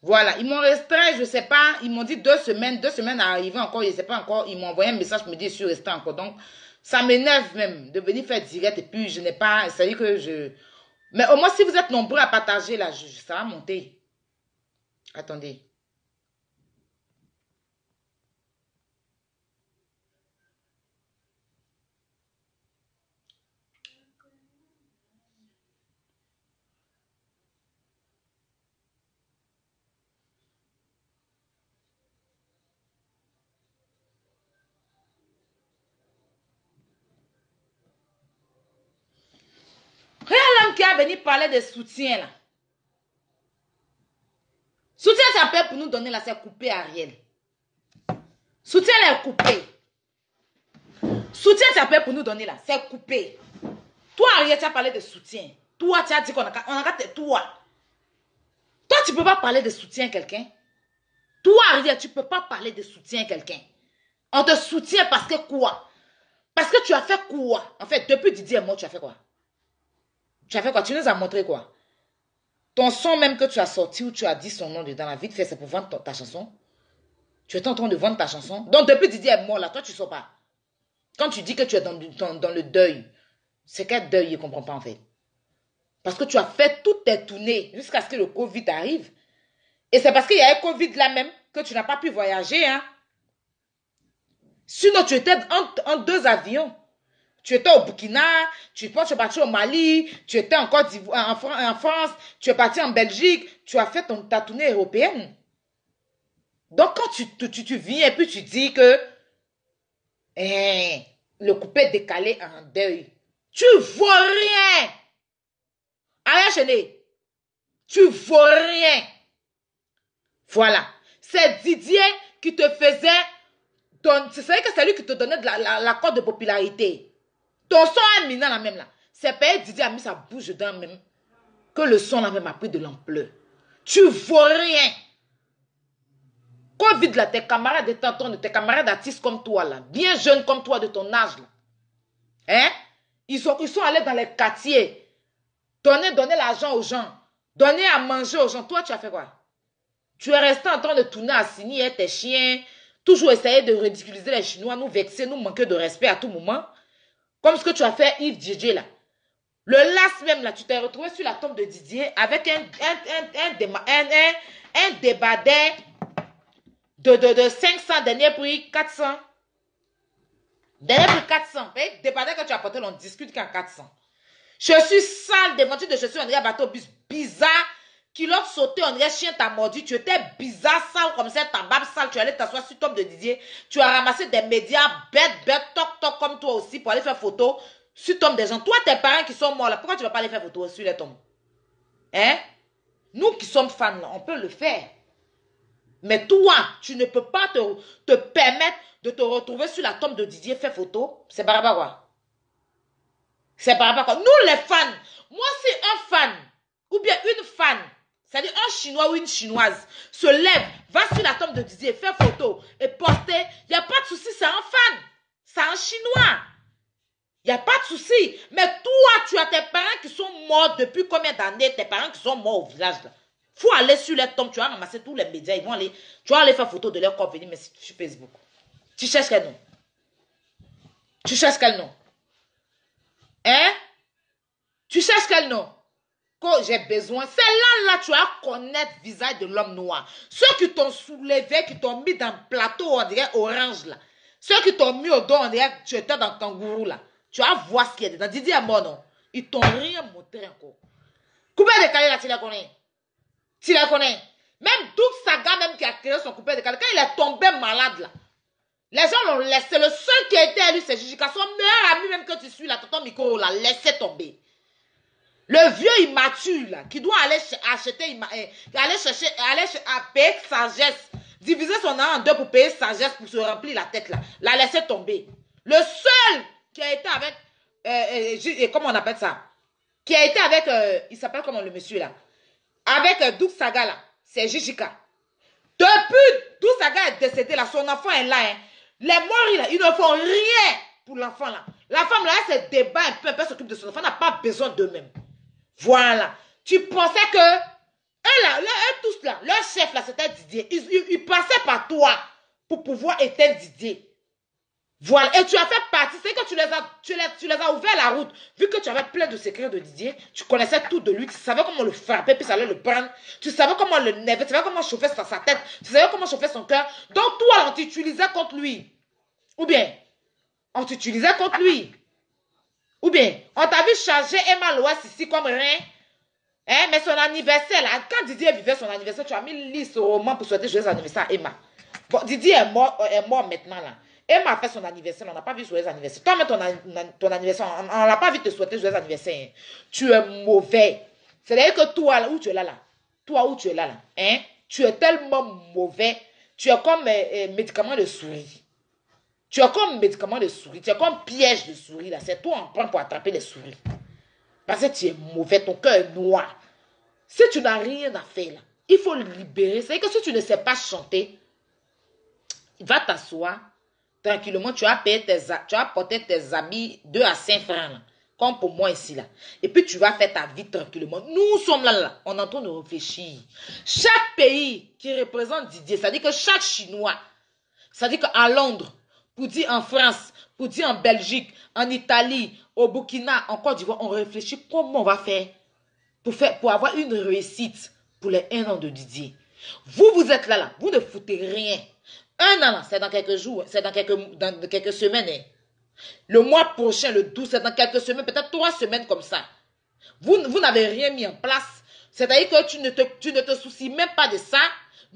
[SPEAKER 2] Voilà, ils m'ont restreint, je ne sais pas. Ils m'ont dit 2 semaines. 2 semaines à arriver encore, je ne sais pas encore. Ils m'ont envoyé un message pour me dire je suis resté encore. Donc, ça m'énerve même de venir faire direct. Et puis, je n'ai pas. Ça veut dire que je. Mais au moins, si vous êtes nombreux à partager là, ça va monter. Attendez. Regarde l'homme qui a venu parler de soutien là. Soutien, ça peut pour nous donner là, c'est coupé Ariel. Soutien là est coupé. Soutien, ça peut pour nous donner là, c'est coupé. Toi, Ariel, tu as parlé de soutien. Toi, tu as dit qu'on a toi. Toi, tu ne peux pas parler de soutien à quelqu'un. Toi, Ariel, tu ne peux pas parler de soutien à quelqu'un. On te soutient parce que quoi? Parce que tu as fait quoi? En fait, depuis Didier et moi, tu as fait quoi? Tu as fait quoi? Tu nous as montré quoi? Ton son même que tu as sorti où tu as dit son nom dedans, la vite fait, c'est pour vendre ta chanson. Tu étais en train de vendre ta chanson. Donc, depuis Didier est mort, là, toi, tu ne sors pas. Quand tu dis que tu es dans le deuil, c'est quel deuil, il ne comprend pas, en fait. Parce que tu as fait toutes tes tournées jusqu'à ce que le Covid arrive. Et c'est parce qu'il y a un Covid là même que tu n'as pas pu voyager, hein. Sinon, tu étais en 2 avions. Tu étais au Burkina, tu es parti au Mali, tu étais en Côte d'Ivoire, en France, tu es parti en Belgique, tu as fait ta tournée européenne. Donc, quand tu viens et puis tu dis que le coupé est décalé en deuil, tu ne vaux rien. Arrête, chérie. Tu ne vaux rien. Voilà. C'est Didier qui te faisait... C'est vrai que c'est lui qui te donnait de la cote de popularité. Ton son est minant là même là. C'est pas Didier a mis sa bouche dedans même. Que le son là même a pris de l'ampleur. Tu vaux rien. Covid là, tes camarades tes camarades d'artistes comme toi là, bien jeunes comme toi de ton âge là. Hein? Ils sont allés dans les quartiers. Donner l'argent aux gens. Donner à manger aux gens. Toi, tu as fait quoi? Tu es resté en train de tourner à signer tes chiens. Toujours essayer de ridiculiser les Chinois, nous vexer, nous manquer de respect à tout moment. Comme ce que tu as fait Yves Didier là. Le last même là, tu t'es retrouvé sur la tombe de Didier avec un débardeur de 500, dernier prix 400. Dernier prix 400. Débardeur que tu as porté, on discute qu'en 400. Je suis sale, déventure de chaussures, on dirait bateau bus bizarre. Kilote sauté, on dirait chien t'a mordu. Tu étais bizarre, sale comme ça, ta barbe sale. Tu allais t'asseoir sur tombe de Didier. Tu as ramassé des médias bêtes, toc, comme toi aussi pour aller faire photo sur tombe des gens. Toi, tes parents qui sont morts là, pourquoi tu ne vas pas aller faire photo sur les tombes? Hein? Nous qui sommes fans, là, on peut le faire. Mais toi, tu ne peux pas te permettre de te retrouver sur la tombe de Didier faire photo. C'est par rapport à quoi? C'est par rapport à quoi? Nous, les fans, moi, si un fan ou bien une fan, c'est-à-dire un Chinois ou une Chinoise, se lève, va sur la tombe de Didier, fait photo et poster, il n'y a pas de souci, c'est un fan. C'est un Chinois. Il n'y a pas de souci. Mais toi, tu as tes parents qui sont morts depuis combien d'années? Tes parents qui sont morts au village. Il faut aller sur les tombes, tu vas ramasser tous les médias, tu vas aller faire photo de leur corps, venir mais sur Facebook. Tu cherches quel nom? Tu cherches quel nom? Hein? Tu cherches quel nom? que j'ai besoin. C'est là, tu as connaître le visage de l'homme noir. Ceux qui t'ont soulevé, qui t'ont mis dans le plateau, on dirait orange, là. Ceux qui t'ont mis au dos, on dirait que tu étais dans le kangourou, là. Tu vas voir ce qu'il y a dedans. Didier est mort, non? Ils t'ont rien montré encore. Coupé de Calais, là, tu la connais? Tu la connais? Même Doug Saga, même qui a créé son coupé de Calais, quand il est tombé malade, là, les gens l'ont laissé. Le seul qui a été élu, c'est Jijika. Son meilleur ami, même que tu suis là, tonton micro, l'a laissé tomber. Le vieux immature, là, qui doit aller acheter, aller payer sagesse, diviser son âme en deux pour payer sagesse, pour se remplir la tête, là, l'a laissé tomber. Le seul qui a été avec, comment on appelle ça? Qui a été avec, il s'appelle comment le monsieur, là? Avec Doug Saga, là, c'est Jijika. Depuis Doug Saga est décédé, là, son enfant est là, hein. Les morts, là, ils ne font rien pour l'enfant, là. La femme, là, elle se débat un peu s'occupe de son enfant, n'a pas besoin d'eux-mêmes. Voilà. Tu pensais que, eux, là, eux tous, là, leur chef, là, c'était Didier. Ils passaient par toi pour pouvoir éteindre Didier. Voilà. Et tu as fait partie, c'est que tu les as ouvert la route. Vu que tu avais plein de secrets de Didier, tu connaissais tout de lui, tu savais comment le frapper, puis ça allait le prendre. Tu savais comment le nerver, tu savais comment chauffer sa tête, tu savais comment chauffer son cœur. Donc, toi, on t'utilisait contre lui. Ou bien, on t'utilisait contre lui. Ou bien, on t'a vu charger Emma Loas ici comme rien. Hein? Mais son anniversaire, là, quand Didier vivait son anniversaire, tu as mis liste au roman pour souhaiter joyeux anniversaire à Emma. Bon, Didier est mort maintenant, là. Emma a fait son anniversaire, on n'a pas vu joyeux anniversaire. Toi, mais ton anniversaire, on n'a pas vu te souhaiter joyeux anniversaire. Hein? Tu es mauvais. C'est-à-dire que toi, là, où tu es là, toi, où tu es là, hein? Tu es tellement mauvais. Tu es comme médicament de souris. Tu es comme médicament de souris. Tu es comme piège de souris, là. C'est toi, on prend pour attraper les souris. Parce que tu es mauvais, ton cœur est noir. Si tu n'as rien à faire, là, il faut le libérer. C'est que si tu ne sais pas chanter, va t'asseoir. Tranquillement, tu vas porter tes habits 2 à 5 francs, là, comme pour moi ici, là. Et puis, tu vas faire ta vie tranquillement. Nous sommes là, on est en train de réfléchir. Chaque pays qui représente Didier, ça dit que chaque Chinois, ça dit qu'à Londres, pour dire en France, pour dire en Belgique, en Italie, au Burkina, en Côte d'Ivoire, on réfléchit comment on va faire pour avoir une réussite pour les 1 an de Didier. Vous êtes là, vous ne foutez rien. 1 an, c'est dans quelques jours, c'est dans quelques semaines. Hein. Le mois prochain, le 12, c'est dans quelques semaines, peut-être 3 semaines comme ça. Vous n'avez rien mis en place. C'est-à-dire que tu ne te soucies même pas de ça.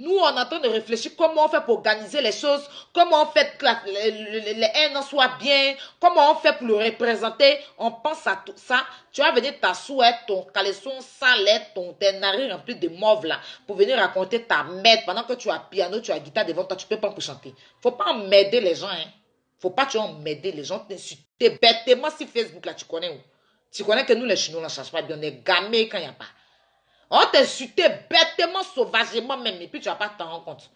[SPEAKER 2] Nous, on est en train de réfléchir comment on fait pour organiser les choses, comment on fait que les 1 an soient bien, comment on fait pour le représenter. On pense à tout ça. Tu vas venir t'asseoir, ton caleçon sale, tes narines remplies de mauve là, pour venir raconter ta merde pendant que tu as piano, tu as guitare devant toi, tu peux pas pour chanter. Faut pas emmerder les gens, hein. Faut pas tu emmerder les gens, t'insulter bêtement sur Facebook là, tu connais où? Tu connais que nous les Chinois, on ne cherche pas bien, on est gamés quand il n'y a pas. On t'insultait bêtement, sauvagement même, et puis tu vas pas t'en rendre compte.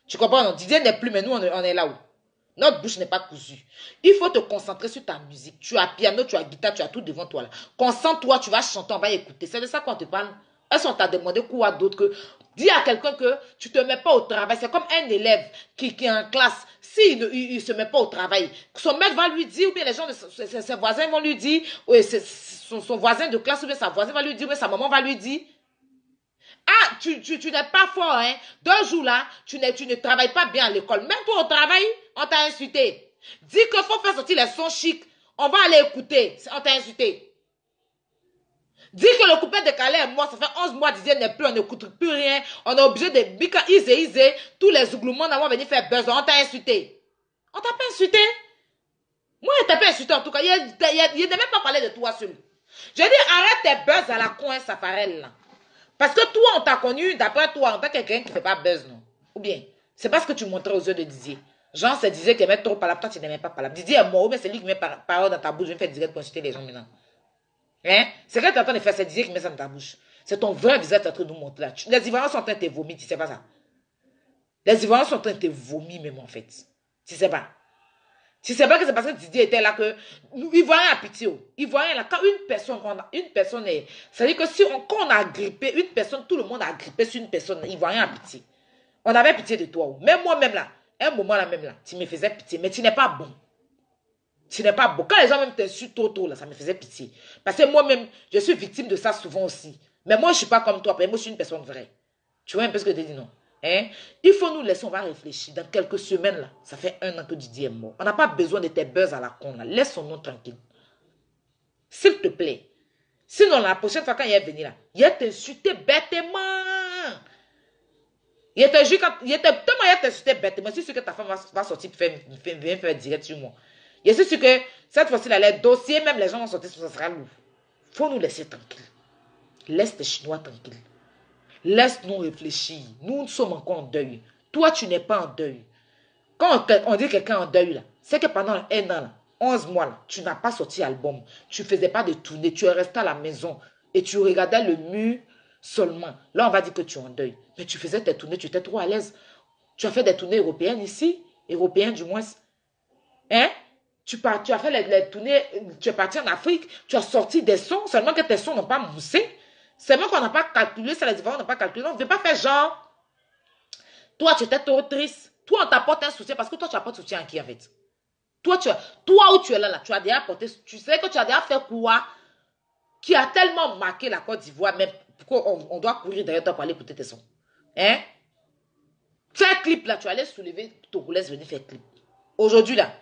[SPEAKER 2] Tu comprends? Non? Didier n'est plus, mais nous, on est là où? Notre bouche n'est pas cousue. Il faut te concentrer sur ta musique. Tu as piano, tu as guitare, tu as tout devant toi là. Concentre-toi, tu vas chanter, on va écouter. C'est de ça qu'on te parle. Est-ce qu'on t'a demandé quoi d'autre que... Dis à quelqu'un que tu ne te mets pas au travail. C'est comme un élève qui est en classe. S'il ne se met pas au travail, son maître va lui dire, ou bien les gens, ses voisins vont lui dire, ou son voisin de classe, ou bien sa voisine va lui dire, ou bien sa maman va lui dire. Ah, tu n'es pas fort, hein. 2 jours là, tu ne travailles pas bien à l'école. Même toi au travail, on t'a insulté. Dis qu'il faut faire sortir les sons chics. On va aller écouter. On t'a insulté. Dis que le coupé de Calais est mort. Ça fait 11 mois, Didier n'est plus, on n'écoute plus rien. On est obligé de bika, isé. Tous les ougloumans vont venir faire buzz. On t'a insulté. On t'a pas insulté. Moi, je t'ai pas insulté en tout cas. Il n'a même pas parlé de toi seul. Je dis, arrête tes buzz à la coin Safarel là. Parce que toi, on t'a connu, d'après toi, en tant que quelqu'un qui ne fait pas buzz, non? Ou bien, c'est parce que tu montrais aux yeux de Didier. Jean, c'est Didier qui aimait trop parler, toi, tu n'aimais pas parler. Didier est mort, ou bien c'est lui qui met parole dans ta bouche, je vais faire direct pour insulter les gens maintenant. Hein? C'est que tu es en train de faire, c'est Didier qui met ça dans ta bouche. C'est ton vrai visage qui est en train de nous montrer là. Les Ivoiriens sont en train de te vomir, tu sais pas ça? Les Ivoiriens sont en train de te vomir même en fait. Tu sais pas? Tu sais pas que c'est parce que Didier était là que nous, Ivoiriens à pitié. Ivoiriens là, quand une personne est. C'est-à-dire que si quand on a grippé, une personne, tout le monde a grippé sur une personne, Ivoirien à pitié. On avait pitié de toi. Même moi-même là, un moment là même là, tu me faisais pitié, mais tu n'es pas bon. Tu n'es pas bon. Quand les gens même t'insultent tôt là, ça me faisait pitié. Parce que moi-même, je suis victime de ça souvent aussi. Mais moi, je ne suis pas comme toi. Moi, je suis une personne vraie. Tu vois un peu ce que je te dis, non? Hein? Il faut nous laisser, on va réfléchir. Dans quelques semaines, là, ça fait 1 an que Didier est mort. On n'a pas besoin de tes buzz à la con, là. Laisse-nous tranquille. S'il te plaît. Sinon, la prochaine fois, quand il est venu, là, il a t'insulté bêtement. Il t'insulté bêtement. Je suis sûr que ta femme va sortir faire direct sur moi. Je suis sûr que cette fois-ci, les dossiers, même les gens vont sortir, ça sera lourd. Il faut nous laisser tranquille. Laisse les Chinois tranquilles. Laisse-nous réfléchir. Nous sommes encore en deuil. Toi, tu n'es pas en deuil. Quand on dit quelqu'un en deuil, là, c'est que pendant 1 an, là, 11 mois, là, tu n'as pas sorti album. Tu ne faisais pas de tournée. Tu es resté à la maison et tu regardais le mur seulement. Là, on va dire que tu es en deuil. Mais tu faisais tes tournées, tu étais trop à l'aise. Tu as fait des tournées européennes ici. Européennes du moins. Hein? Tu as fait les tournées, tu es parti en Afrique. Tu as sorti des sons, seulement que tes sons n'ont pas moussé. C'est même qu'on n'a pas calculé, c'est les différences, on n'a pas calculé. On ne veut pas faire genre. Toi, tu étais trop triste. Toi, on t'apporte un soutien parce que toi, tu apportes soutien à qui en fait? Toi où tu es là, tu as déjà apporté, tu sais que tu as déjà fait quoi qui a tellement marqué la Côte d'Ivoire, mais pourquoi on doit courir derrière toi pour aller écouter tes sons? Hein? Faire clip là, tu allais soulever Togolaise, venir faire clip. Aujourd'hui là,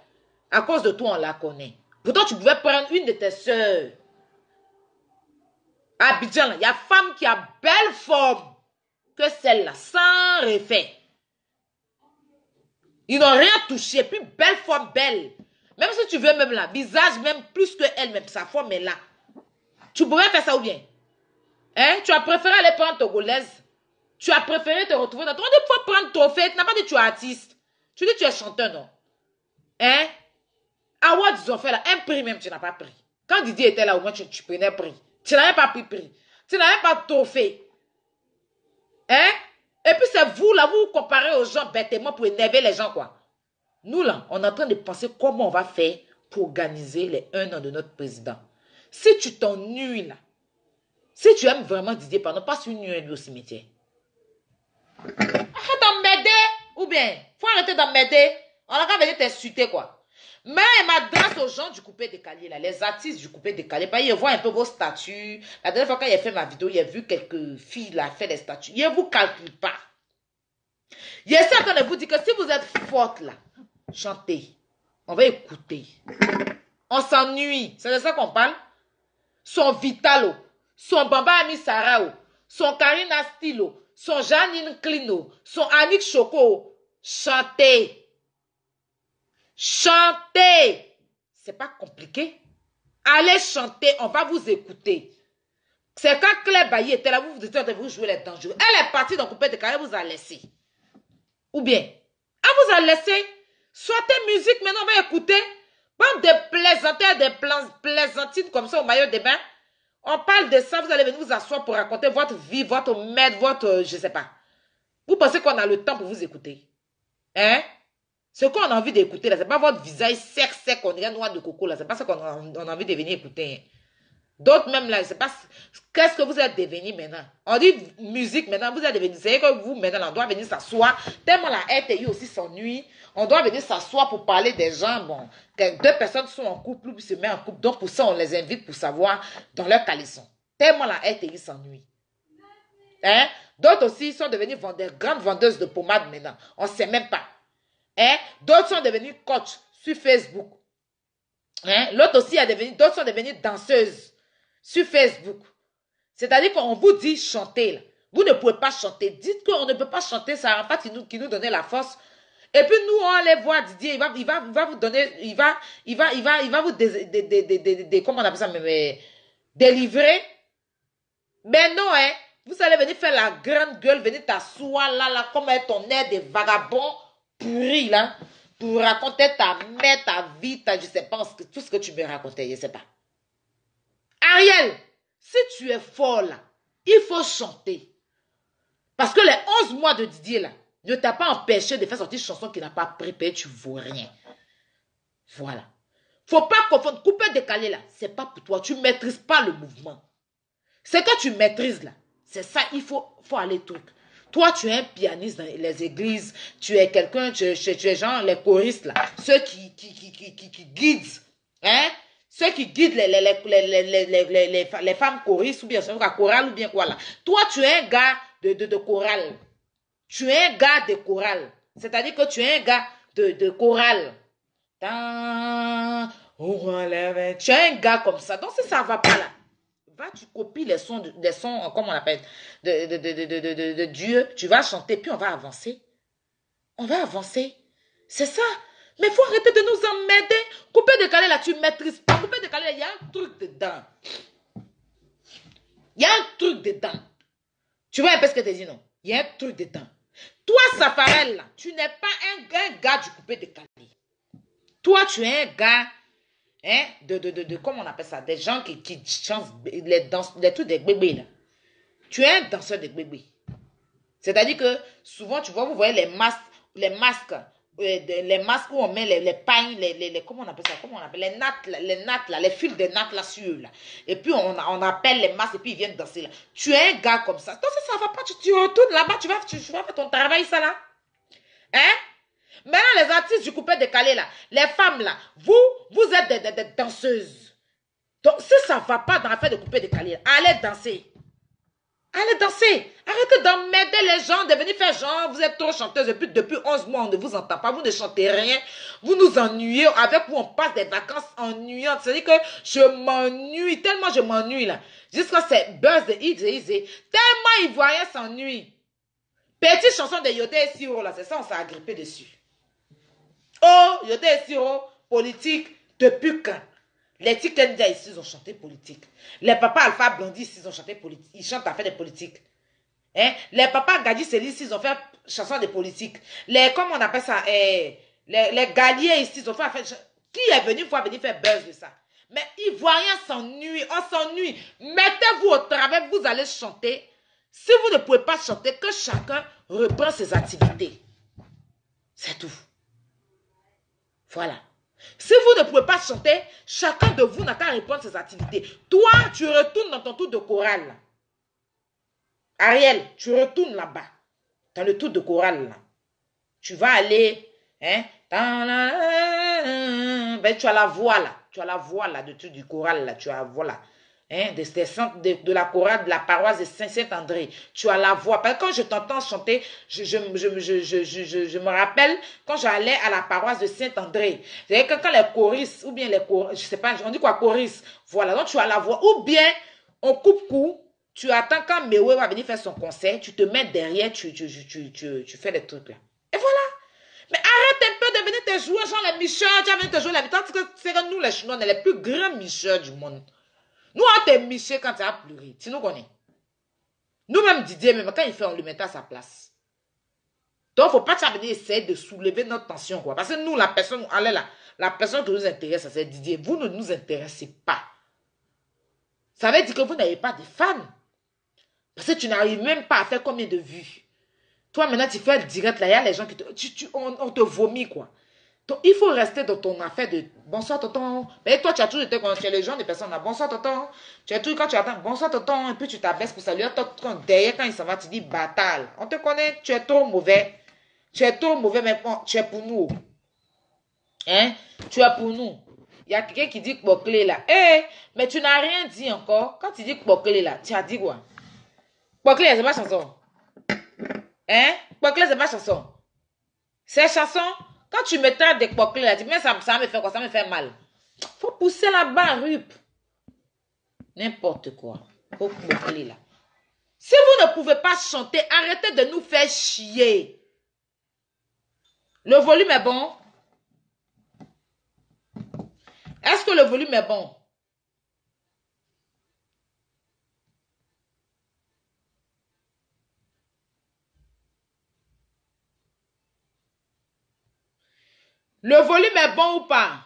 [SPEAKER 2] à cause de toi, on la connaît. Pourtant, tu pouvais prendre une de tes soeurs. À Abidjan, il y a femme qui a belle forme que celle-là, sans refait. Ils n'ont rien touché, puis belle forme, belle. Même si tu veux même là, visage même plus que elle, même sa forme est là. Tu pourrais faire ça ou bien? Hein? Tu as préféré aller prendre Togolaise. Tu as préféré te retrouver dans ton... On dit faut prendre trophée. Tu n'as pas dit tu es artiste. Tu dis tu es chanteur, non? Hein? Award, ils ont fait là. Un prix même, tu n'as pas pris. Quand Didier était là, au moins, tu prenais prix. Tu n'avais pas pris prix. Tu n'avais pas trophée. Hein? Et puis c'est vous, là, vous vous comparez aux gens bêtement pour énerver les gens, quoi. Nous, là, on est en train de penser comment on va faire pour organiser les 1 an de notre président. Si tu t'ennuies, là, si tu aimes vraiment Didier, pardon, passe une nuit au cimetière. Arrête d'emmerder, ou bien, faut arrêter d'emmerder. On a qu'à venir t'insulter, quoi. Mais elle m'adresse aux gens du coupé décalé, là, les artistes du coupé décalé. Ils voient un peu vos statuts. La dernière fois, quand il a fait ma vidéo, il a vu quelques filles, là, faire des statuts. Il ne vous calcule pas. Il essaie en train de vous dire que si vous êtes forte, là, chantez. On va écouter. On s'ennuie. C'est de ça qu'on parle. Son Vitalo, son Bamba Ami Sarao, son Karina Stilo, son Janine Clino, son Annick Choco. Chantez. Chantez. C'est pas compliqué. Allez chanter, on va vous écouter. C'est quand Claire Bailly était là, vous étiez en train de vous jouer les dangereux. Elle est partie dans le coupé de carré, elle vous a laissé. Ou bien, elle vous a laissé. Sortez musique, maintenant on va écouter. Bande de plaisantins, des plaisantines comme ça au maillot de bain. On parle de ça, vous allez venir vous asseoir pour raconter votre vie, votre merde, votre... je sais pas. Vous pensez qu'on a le temps pour vous écouter? Hein? Ce qu'on a envie d'écouter, là, c'est pas votre visage sec, on dirait noix de coco, là. C'est pas ça qu'on a envie de venir écouter. Hein. D'autres même, là, c'est pas... Qu'est-ce que vous êtes devenu maintenant? On dit musique maintenant, vous êtes devenu... C'est que vous, maintenant, là, on doit venir s'asseoir. Tellement la RTI aussi s'ennuie. On doit venir s'asseoir pour parler des gens. Bon, 2 personnes sont en couple, puis se mettent en couple. Donc, pour ça, on les invite pour savoir dans leur caleçon. Tellement la RTI s'ennuie. Hein? D'autres aussi sont devenus des grandes vendeuses de pommade maintenant. On ne sait même pas. Hein? D'autres sont devenus coachs sur Facebook. Hein? L'autre aussi d'autres sont devenus danseuses sur Facebook. C'est-à-dire qu'on vous dit chanter. Là. Vous ne pouvez pas chanter. Dites qu'on ne peut pas chanter, ça Arafat qui nous donnait la force. Et puis nous, on allait voir Didier, il va vous donner, il va vous comment on appelle ça, délivrer. Mais non, hein, vous allez venir faire la grande gueule, venir t'asseoir là, comme ton air de vagabond pourri, là, pour raconter ta mère, ta vie, je sais pas, tout ce que tu me racontais, je sais pas. Ariel, si tu es fort là, il faut chanter. Parce que les 11 mois de Didier là, ne t'a pas empêché de faire sortir une chanson qui n'a pas préparé, tu ne vaux rien. Voilà. Faut pas confondre, couper décalé là, c'est pas pour toi, tu ne maîtrises pas le mouvement. C'est que tu maîtrises là, c'est ça, il faut aller truc. Toi, tu es un pianiste dans les églises, tu es quelqu'un, tu es genre les choristes là, ceux qui guident, hein? ceux qui guident les femmes choristes ou bien chorale ou bien quoi là. Toi, tu es un gars de chorale. Tu es un gars de chorale. C'est-à-dire que tu es un gars de chorale. Tu es un gars comme ça. Donc, si ça ne va pas là, va, tu copies les sons, comment on appelle, de Dieu. Tu vas chanter, puis on va avancer. On va avancer. C'est ça. Mais il faut arrêter de nous emmerder. Couper décalé là, tu ne maîtrises pas. Couper décalé, il y a un truc dedans. Il y a un truc dedans. Tu vois un peu ce que je te dis, non? Il y a un truc dedans. Toi, Safarel, là, tu n'es pas un gars du coupé décalé. Toi, tu es un gars, hein, comment on appelle ça? Des gens qui chantent les trucs des bébés, là. Tu es un danseur de bébés. C'est-à-dire que souvent, tu vois, vous voyez les masques où on met les pailles, comment on appelle ça, les nattes là, les fils de nattes là sur eux là. Et puis on appelle les masques et puis ils viennent danser là. Tu es un gars comme ça. Donc si ça va pas, tu retournes là-bas, tu vas faire ton travail ça là. Hein? Maintenant les artistes du coupé décalé là, les femmes là, vous êtes des danseuses. Donc si ça va pas dans l'affaire de coupé décalé, allez danser. Allez danser. Arrêtez d'emmerder les gens, de venir faire genre, vous êtes trop chanteuse. Depuis 11 mois, on ne vous entend pas, vous ne chantez rien. Vous nous ennuyez. Avec vous, on passe des vacances ennuyantes. C'est-à-dire que je m'ennuie, tellement je m'ennuie là. Jusqu'à ces buzz de Easy. Tellement Ivoiriens s'ennuient. Petite chanson de Yodé et Siro là, c'est ça, on s'est agrippé dessus. Oh, Yodé et Siro, politique, depuis quand? Les Tikendia ici, ils ont chanté politique. Les papas Alpha Blondie ici, ils ont chanté politique. Ils chantent à faire des politiques. Hein? Les papas Gadi Céline ici, ils ont fait chanson de politique. Comment on appelle ça? Les Galliers ici, ils ont fait. Qui est venu pour venir faire buzz de ça? Mais Ivoiriens s'ennuient, on s'ennuie. Mettez-vous au travail, vous allez chanter. Si vous ne pouvez pas chanter, que chacun reprend ses activités. C'est tout. Voilà. Si vous ne pouvez pas chanter, chacun de vous n'a qu'à répondre ses activités. Toi, tu retournes dans ton tour de chorale. Ariel, tu retournes là-bas. Dans le tour de chorale. Là. Tu vas aller. Hein, ben, tu as la voix là. Tu as la voix là de tour du choral là. Tu as la voix là. Hein, de la chorale de la paroisse de Saint-André. Tu as la voix. Parce que quand je t'entends chanter, je me rappelle quand j'allais à la paroisse de Saint-André. C'est-à-dire que quand les choristes, ou bien les choristes, je sais pas, on dit quoi, choristes. Voilà, donc tu as la voix. Ou bien, on coupe court, tu attends quand Mewe va venir faire son concert, tu te mets derrière, tu fais des trucs là. Et voilà. Mais arrête un peu de venir te jouer, genre les micheurs, tu vas venir te jouer la mi-temps, c'est que nous les Chinois, on est les plus grands micheurs du monde. Nous, on te miché quand tu as pleuré. Tu nous connais. Nous-mêmes, Didier, même quand il fait, on le met à sa place. Donc, il ne faut pas venir essayer de soulever notre tension, quoi. Parce que nous, la personne, la personne qui nous intéresse, c'est Didier. Vous ne nous intéressez pas. Ça veut dire que vous n'avez pas de fans. Parce que tu n'arrives même pas à faire combien de vues. Toi, maintenant, tu fais le direct, là, il y a les gens qui on te vomit, quoi. Donc, il faut rester dans ton affaire de bonsoir, tonton. Mais toi, tu as toujours été quand tu es le genre de personne là. Bonsoir, tonton. Tu as toujours, quand tu attends, bonsoir, tonton. Et puis tu t'abaisses pour saluer. Derrière, quand il s'en va, tu dis bâtard. On te connaît, tu es trop mauvais. Tu es trop mauvais, mais bon, tu es pour nous. Hein? Tu es pour nous. Il y a quelqu'un qui dit Kpokle là. Mais tu n'as rien dit encore. Quand tu dis Kpokle là, tu as dit quoi? Kpokle, c'est pas chanson. Hein? Kpokle, c'est pas chanson. C'est chanson. Quand tu me traites de Kpokle là, tu dis, mais ça me fait quoi? Ça me fait mal. Faut pousser là-bas, rup. N'importe quoi. Faut Kpokle là. Si vous ne pouvez pas chanter, arrêtez de nous faire chier. Le volume est bon? Est-ce que le volume est bon? Le volume est bon ou pas?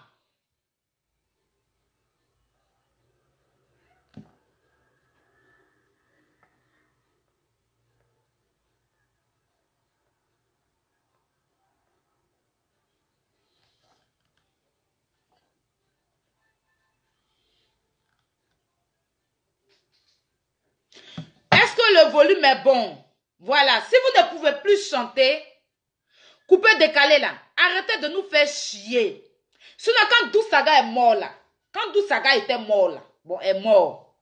[SPEAKER 2] Est-ce que le volume est bon? Voilà. Si vous ne pouvez plus chanter, coupez, décalez là. Arrêtez de nous faire chier. Sinon, quand Dousaga est mort là, Quand Dousaga était mort là, bon, est mort.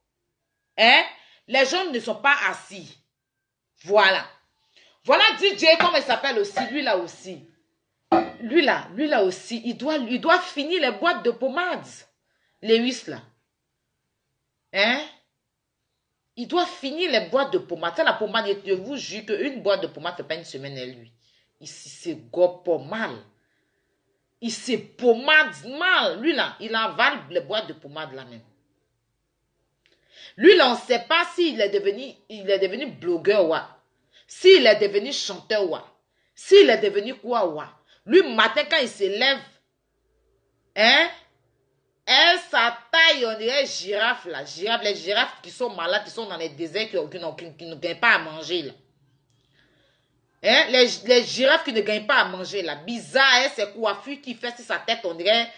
[SPEAKER 2] Hein? Les gens ne sont pas assis. Voilà. Voilà DJ, comment il s'appelle aussi, lui là aussi. Lui là aussi, il doit finir les boîtes de pommades. Lewis là. Hein? Il doit finir les boîtes de pommades. La pommade, je vous jure qu'une boîte de pommade ne fait pas une semaine à lui. Il se gobe mal. Il se pommade mal. Lui là, il avale les boîtes de pommade là même. Lui là, on ne sait pas s'il est devenu blogueur ou s'il est devenu chanteur ou s'il est devenu quoi ou lui, matin, quand il se lève, hein, sa taille, on dirait girafe là. Les girafes qui sont malades, qui sont dans les déserts, qui ne gagnent pas à manger là. Hein? Les girafes qui ne gagnent pas à manger là. Bizarre, hein, c'est coiffure qui fait sur sa tête, on dirait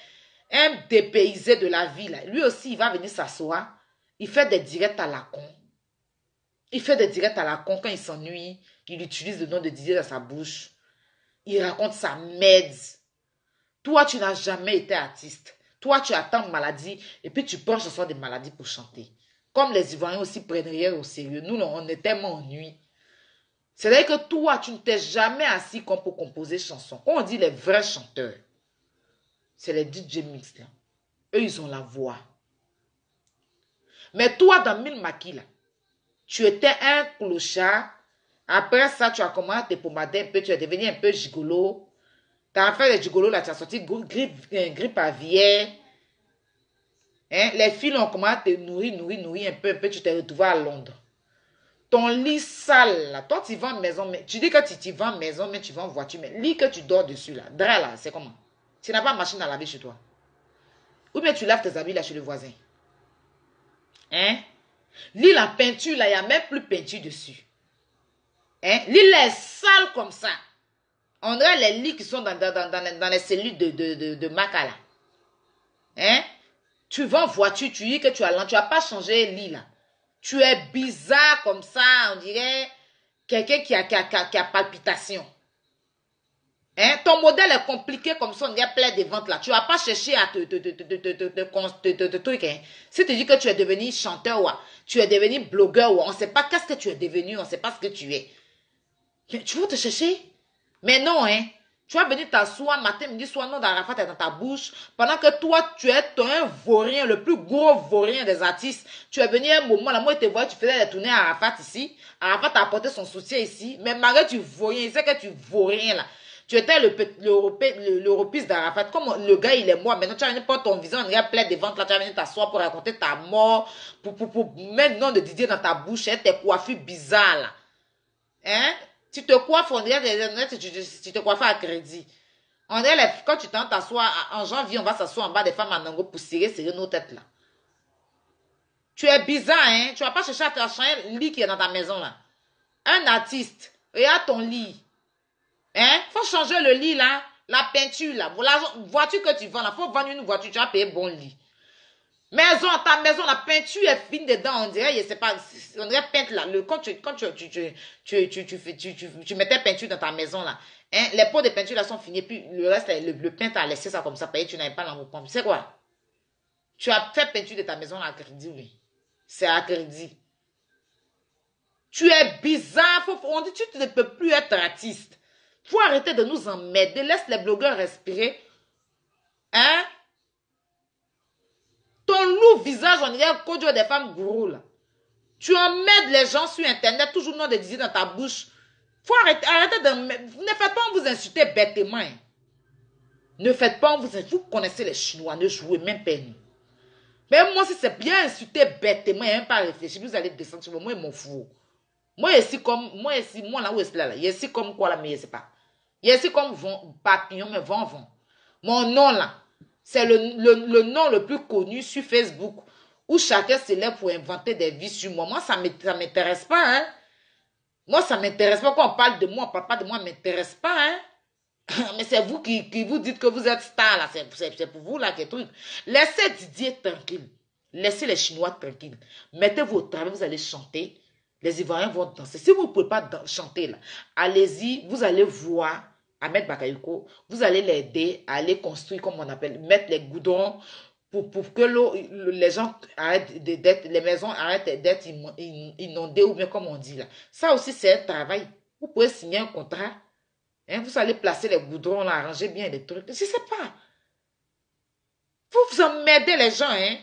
[SPEAKER 2] un dépaysé de la vie là. Lui aussi, il va venir s'asseoir. Il fait des directs à la con. Il fait des directs à la con quand il s'ennuie. Il utilise le nom de Didier dans sa bouche. Il raconte sa merde. Toi, tu n'as jamais été artiste. Toi, tu attends une maladie et puis tu prends ce soir des maladies pour chanter. Comme les Ivoiriens aussi prennent rien au sérieux. Nous, on est tellement ennuyés. C'est-à-dire que toi, tu ne t'es jamais assis comme pour composer chansons. Quand on dit les vrais chanteurs, c'est les DJ Mix là. Eux, ils ont la voix. Mais toi, dans Mille Maquis là, tu étais un clochard. Après ça, tu as commencé à te pommader un peu, tu es devenu un peu gigolo. Tu as fait les gigolos là, tu as sorti grippe aviaire. Hein? Les filles ont commencé à te nourrir un peu, tu t'es retrouvé à Londres. Ton lit sale là, toi tu vas en maison, mais tu dis que tu vas en maison, mais tu vas en voiture, mais lit que tu dors dessus là, drap là, c'est comment? Tu n'as pas de machine à laver chez toi. Ou bien tu laves tes habits là chez le voisin. Hein? Lit la peinture là, il n'y a même plus peinture dessus. Hein? Lit les sales comme ça. On dirait les lits qui sont dans les cellules de Maca là. Hein? Tu vas en voiture, tu dis que tu n'as pas changé le lit là. Tu es bizarre comme ça, on dirait quelqu'un qui a palpitation. Hein? Ton modèle est compliqué comme ça, on dirait plein de ventes là. Tu vas pas chercher à te truc. Hein? Si tu dis que tu es devenu chanteur ou tu es devenu blogueur ou on ne sait pas qu'est-ce que tu es devenu, on ne sait pas ce que tu es. Mais tu vas te chercher? Mais non, hein. Tu vas venir t'asseoir matin, midi, soir, non, d'Arafat est dans ta bouche. Pendant que toi, tu es un vaurien, le plus gros vaurien des artistes. Tu es venu un moment, là, moi, je te vois, tu faisais des tournées à Arafat ici. Arafat a apporté son soutien ici. Mais malgré tu vaurien, il sait que tu vaurien, là. Tu étais l'europiste d'Arafat. Comme le gars, il est mort. Maintenant, tu vas venir prendre ton visage, on dirait plein de ventes, là. Tu vas venir t'asseoir pour raconter ta mort, pour mettre le nom de Didier dans ta bouche, hein, tes coiffures bizarres, là. Hein? Tu te coiffes, on dirait tu te coiffes à crédit. On dirait quand tu t'assois en janvier, on va s'asseoir en bas des femmes en Nango pour serrer nos têtes là. Tu es bizarre, hein? Tu vas pas chercher à te changer le lit qui est dans ta maison là. Un artiste, regarde ton lit. Hein? Faut changer le lit là, la peinture là. La voiture que tu vends là, faut vendre une voiture, tu vas payer bon lit. Maison, ta maison, la peinture est fine dedans, on dirait, je sais pas, on dirait peinte là. Quand tu mettais peinture dans ta maison là, hein, les pots de peinture là sont finis, puis le reste, le peintre a laissé ça comme ça, tu n'avais pas l'amour-pompe. C'est quoi? Tu as fait peinture de ta maison à crédit, oui. C'est à crédit. Tu es bizarre, on dit tu ne peux plus être artiste. Faut arrêter de nous emmerder, laisse les blogueurs respirer. Hein? Ton lourd visage, on dirait un des femmes gourous là. Tu emmerdes les gens sur internet, toujours nom de Didier dans ta bouche. Faut arrêter de... Ne faites pas vous insulter bêtement. Hein. Ne faites pas vous insulter. Vous connaissez les Chinois, ne jouez même pas nous. Mais moi, si c'est bien insulter bêtement, et même pas réfléchir, vous allez descendre sur moi, je m'en fous. Moi, là où est-ce là, ici comme quoi là, mais je sais pas. Ici comme papillon, mais vent. Mon nom là. C'est le nom le plus connu sur Facebook où chacun se lève pour inventer des vies sur moi. Moi, ça ne m'intéresse pas. Hein? Moi, ça ne m'intéresse pas. Quand on parle de moi, on ne parle pas de moi, ça ne m'intéresse pas. Hein? Mais c'est vous qui vous dites que vous êtes star. Là. C'est pour vous là, que truc. Laissez Didier tranquille. Laissez les Chinois tranquilles. Mettez-vous au travail, vous allez chanter. Les Ivoiriens vont danser. Si vous ne pouvez pas chanter, là, allez-y, vous allez voir. Ahmed Bakayoko, vous allez l'aider à aller construire, comme on appelle, mettre les goudrons pour que les gens arrêtent les maisons arrêtent d'être inondées ou bien comme on dit là. Ça aussi, c'est un travail. Vous pouvez signer un contrat. Hein, vous allez placer les goudrons là, arranger bien les trucs. Je ne sais pas. Vous emmerdez les gens, hein.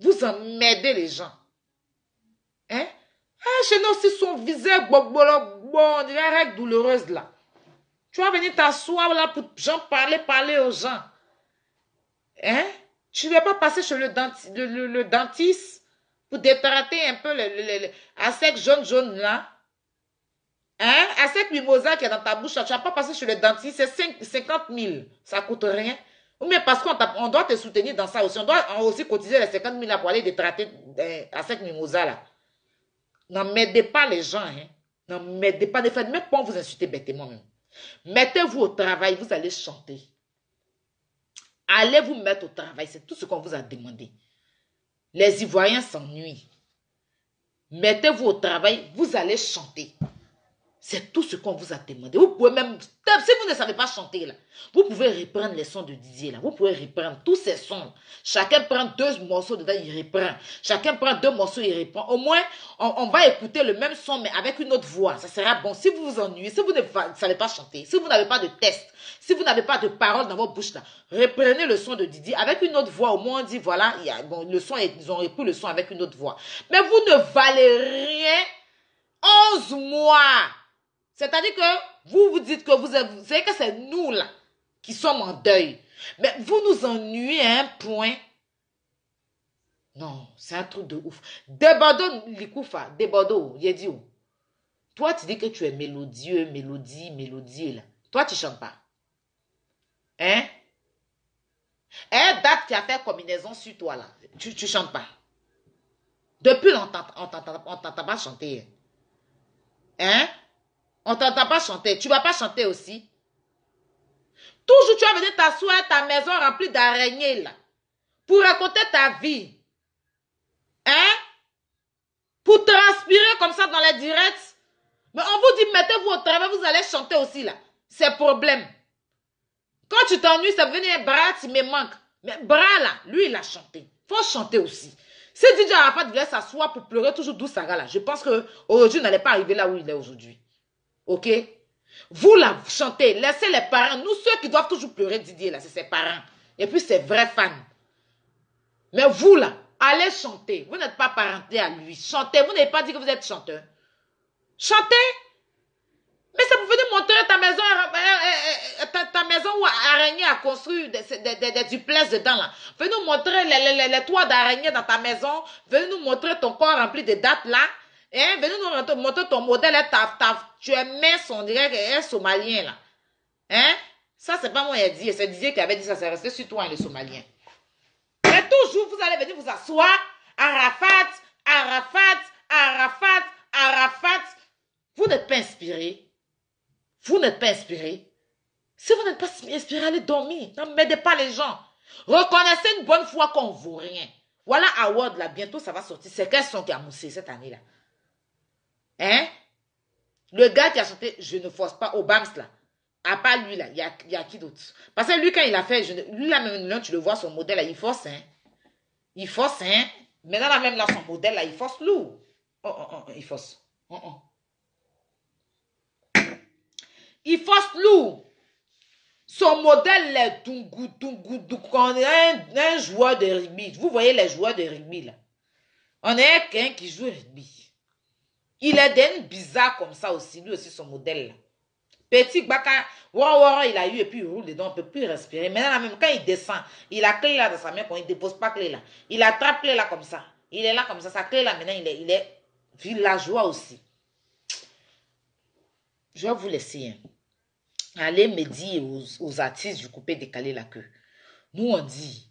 [SPEAKER 2] Vous emmerdez les gens. Hein? Ah, chez nous aussi, son visage, bon, on dirait une règle douloureuse là. Tu vas venir t'asseoir là pour gens parler aux gens. Hein? Tu ne vas pas passer chez le dentiste pour détrater un peu à sec jaune là. Hein? À sec mimosa qui est dans ta bouche, là, tu ne vas pas passer chez le dentiste, c'est 50 000. Ça ne coûte rien. Ou bien parce qu'on doit te soutenir dans ça aussi. On doit aussi cotiser les 50 000 là pour aller détrater à sec mimosa là. N'en m'aidez pas les gens. Hein? N'en m'aidez pas. Ne faites même pas vous insulter bêtement même. Mettez-vous au travail, vous allez chanter. Allez vous mettre au travail, c'est tout ce qu'on vous a demandé. Les Ivoiriens s'ennuient. Mettez-vous au travail, vous allez chanter. C'est tout ce qu'on vous a demandé. Vous pouvez même, si vous ne savez pas chanter là, vous pouvez reprendre les sons de Didier là. Vous pouvez reprendre tous ces sons. Chacun prend 2 morceaux dedans, il reprend. Chacun prend 2 morceaux, il reprend. Au moins, on va écouter le même son mais avec une autre voix. Ça sera bon. Si vous vous ennuyez, si vous ne savez pas chanter, si vous n'avez pas de test, si vous n'avez pas de paroles dans votre bouche là, reprenez le son de Didier avec une autre voix. Au moins, on dit voilà, le son, ils ont repris le son avec une autre voix. Mais vous ne valez rien 11 mois. C'est-à-dire que vous dites que vous savez que c'est nous là qui sommes en deuil. Mais vous nous ennuyez à un point. Non, c'est un truc de ouf. Debodo Likoufa, Debodo, Yedio. Toi, tu dis que tu es mélodieux, mélodie là. Toi, tu chantes pas. Hein? Un date qui a fait combinaison sur toi là. Tu chantes pas. Depuis longtemps, on t'entend pas chanter. Hein? On t'entend pas chanter. Tu vas pas chanter aussi. Toujours tu vas venir t'asseoir à ta maison remplie d'araignées là. Pour raconter ta vie. Hein? Pour transpirer comme ça dans les directs. Mais on vous dit mettez-vous au travail, vous allez chanter aussi là. C'est problème. Quand tu t'ennuies, ça veut venir Bras, tu me manques. Mais Bras là, lui il a chanté. Faut chanter aussi. Si DJ Arafat voulait s'asseoir pour pleurer toujours Doussara là, je pense qu'aujourd'hui, il n'allait pas arriver là où il est aujourd'hui. Ok? Vous là, vous chantez, laissez les parents. Nous, ceux qui doivent toujours pleurer Didier là, c'est ses parents. Et puis ses vrais fans. Mais vous là, allez chanter. Vous n'êtes pas parenté à lui. Chantez. Vous n'avez pas dit que vous êtes chanteur. Chantez. Mais ça vous venez montrer ta maison où araignée a construit des duplex dedans là. Venez nous montrer les toits d'araignée dans ta maison. Venez nous montrer ton corps rempli de dates là. Hein? Venez nous montrer ton modèle. Tu es mince, on dirait qu'il est somalien là. Hein? Ça c'est pas moi qui ai dit. C'est Didier qui avait dit ça. C'est resté sur toi, les Somaliens. Mais toujours vous allez venir vous asseoir. Arafat, Arafat, Arafat, Arafat. Vous n'êtes pas inspiré. Vous n'êtes pas inspiré. Si vous n'êtes pas inspiré, allez dormir. Ne m'aidez pas les gens. Reconnaissez une bonne fois qu'on ne vaut rien. Voilà Award là, bientôt ça va sortir. C'est quel son qui a moussé cette année là? Hein? Le gars qui a chanté Je ne force pas Obams là. À part lui là, il y a qui d'autre? Parce que lui quand il a fait, lui là même, tu le vois son modèle là, il force hein. Il force hein. Maintenant là même là son modèle là, il force lourd. Il force. Il force lourd. Son modèle est on est un joueur de rugby. Vous voyez les joueurs de rugby là. On est quelqu'un qui joue au rugby. Il est d'un bizarre comme ça aussi. Lui aussi son modèle là. Petit Baka, il a eu et puis il roule dedans, on ne peut plus respirer. Maintenant même quand il descend, il a clé là dans sa main, quand il ne dépose pas clé là. Il attrape clé là comme ça. Il est là comme ça. Sa clé là maintenant il est villageois aussi. Je vais vous laisser. Hein. Allez me dire aux artistes du coupé décalé là que nous on dit,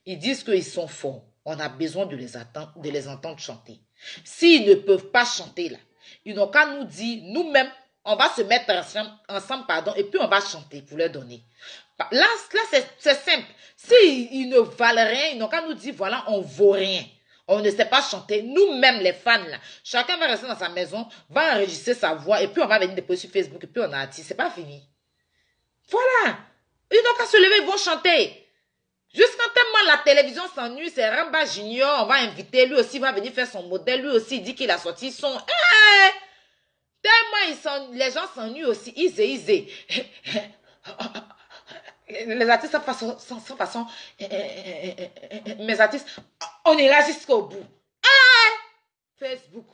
[SPEAKER 2] ils disent qu'ils sont forts. On a besoin de les entendre chanter. S'ils ne peuvent pas chanter là, ils n'ont qu'à nous dire, nous-mêmes, on va se mettre ensemble, et puis on va chanter pour leur donner. Là c'est simple. S'ils ne valent rien, ils n'ont qu'à nous dire, voilà, on vaut rien. On ne sait pas chanter. Nous-mêmes, les fans, là, chacun va rester dans sa maison, va enregistrer sa voix, et puis on va venir déposer sur Facebook, et puis on a artiste. C'est pas fini. Voilà. Ils n'ont qu'à se lever, ils vont chanter. Jusqu'à tellement la télévision s'ennuie, c'est Ramba Junior, on va inviter, lui aussi va venir faire son modèle, lui aussi il dit qu'il a sorti son... tellement les gens s'ennuient aussi, easy. Les artistes sans façon, mes artistes, on ira jusqu'au bout. Facebook,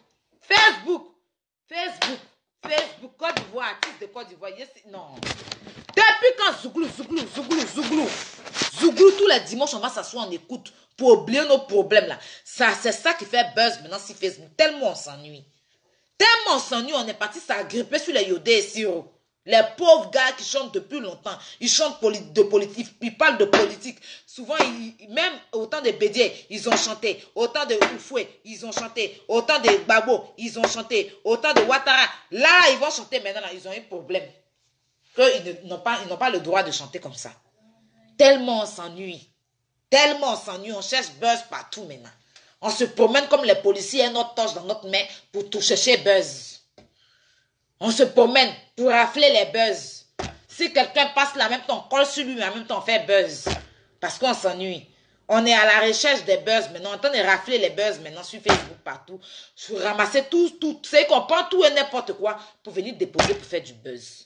[SPEAKER 2] Côte d'Ivoire, artiste de Côte d'Ivoire, non. Depuis quand Zouglou, tous les dimanches, on va s'asseoir, on écoute pour oublier nos problèmes là. Ça, c'est ça qui fait buzz maintenant sur Facebook. Tellement on s'ennuie. On est parti s'agripper sur les Yodé et Siro. Les pauvres gars qui chantent depuis longtemps, ils chantent de politique, ils parlent de politique. Souvent, même autant de Bédier, ils ont chanté. Autant de Oufoué, ils ont chanté. Autant de Babo, ils ont chanté. Autant de Ouattara. Là, ils vont chanter maintenant, là, ils ont un problème. Ils n'ont pas le droit de chanter comme ça. Tellement on s'ennuie. On cherche buzz partout maintenant. On se promène comme les policiers et notre torche dans notre main pour tout chercher buzz. On se promène pour rafler les buzz. Si quelqu'un passe là, en même temps, on colle sur lui, mais en même temps, on fait buzz. Parce qu'on s'ennuie. On est à la recherche des buzz maintenant. On est en train de rafler les buzz maintenant sur Facebook partout. Ramasser tout, c'est qu'on prend tout et n'importe quoi pour venir déposer pour faire du buzz.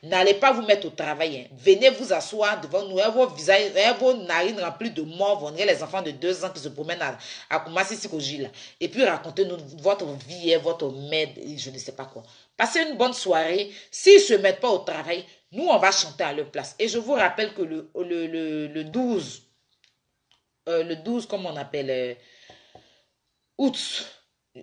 [SPEAKER 2] N'allez pas vous mettre au travail. Hein. Venez vous asseoir devant nous. Et vos visages, et vos narines remplies de morts. On dirait les enfants de 2 ans qui se promènent à Koumassi Sikoji là. Et puis racontez-nous votre vie et votre merde. Je ne sais pas quoi. Passez une bonne soirée. S'ils ne se mettent pas au travail, nous on va chanter à leur place. Et je vous rappelle que le 12, comment on appelle, août,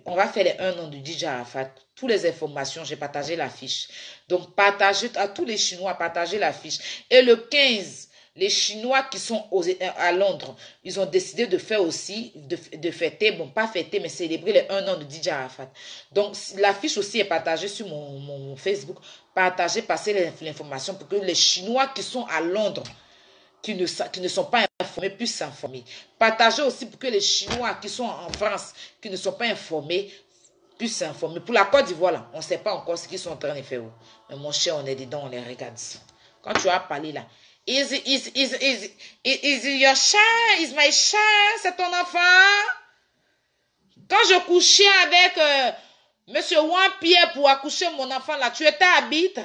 [SPEAKER 2] on va faire les 1 an de DJ Arafat. Toutes les informations, j'ai partagé l'affiche. Donc, partagez à tous les Chinois, partagez l'affiche. Et le 15, les Chinois qui sont à Londres, ils ont décidé de faire aussi, de fêter, bon, pas fêter, mais célébrer les 1 an de DJ Arafat. Donc, l'affiche aussi est partagée sur mon Facebook. Partagez, passez l'information pour que les Chinois qui sont à Londres, qui ne sont pas informés, puissent s'informer. Partagez aussi pour que les Chinois qui sont en France, qui ne sont pas informés, puissent s'informer. Pour la Côte d'Ivoire, là, on ne sait pas encore ce qu'ils sont en train de faire. Mais mon cher, on est dedans, on les regarde. Quand tu as parlé là, is your child, is my child, c'est ton enfant? Quand je couchais avec Monsieur Wampierre pour accoucher mon enfant là, tu étais arbitre.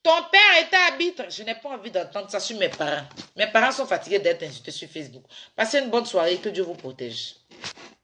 [SPEAKER 2] Ton père était arbitre. Je n'ai pas envie d'entendre ça sur mes parents. Mes parents sont fatigués d'être insultés sur Facebook. Passez une bonne soirée. Que Dieu vous protège.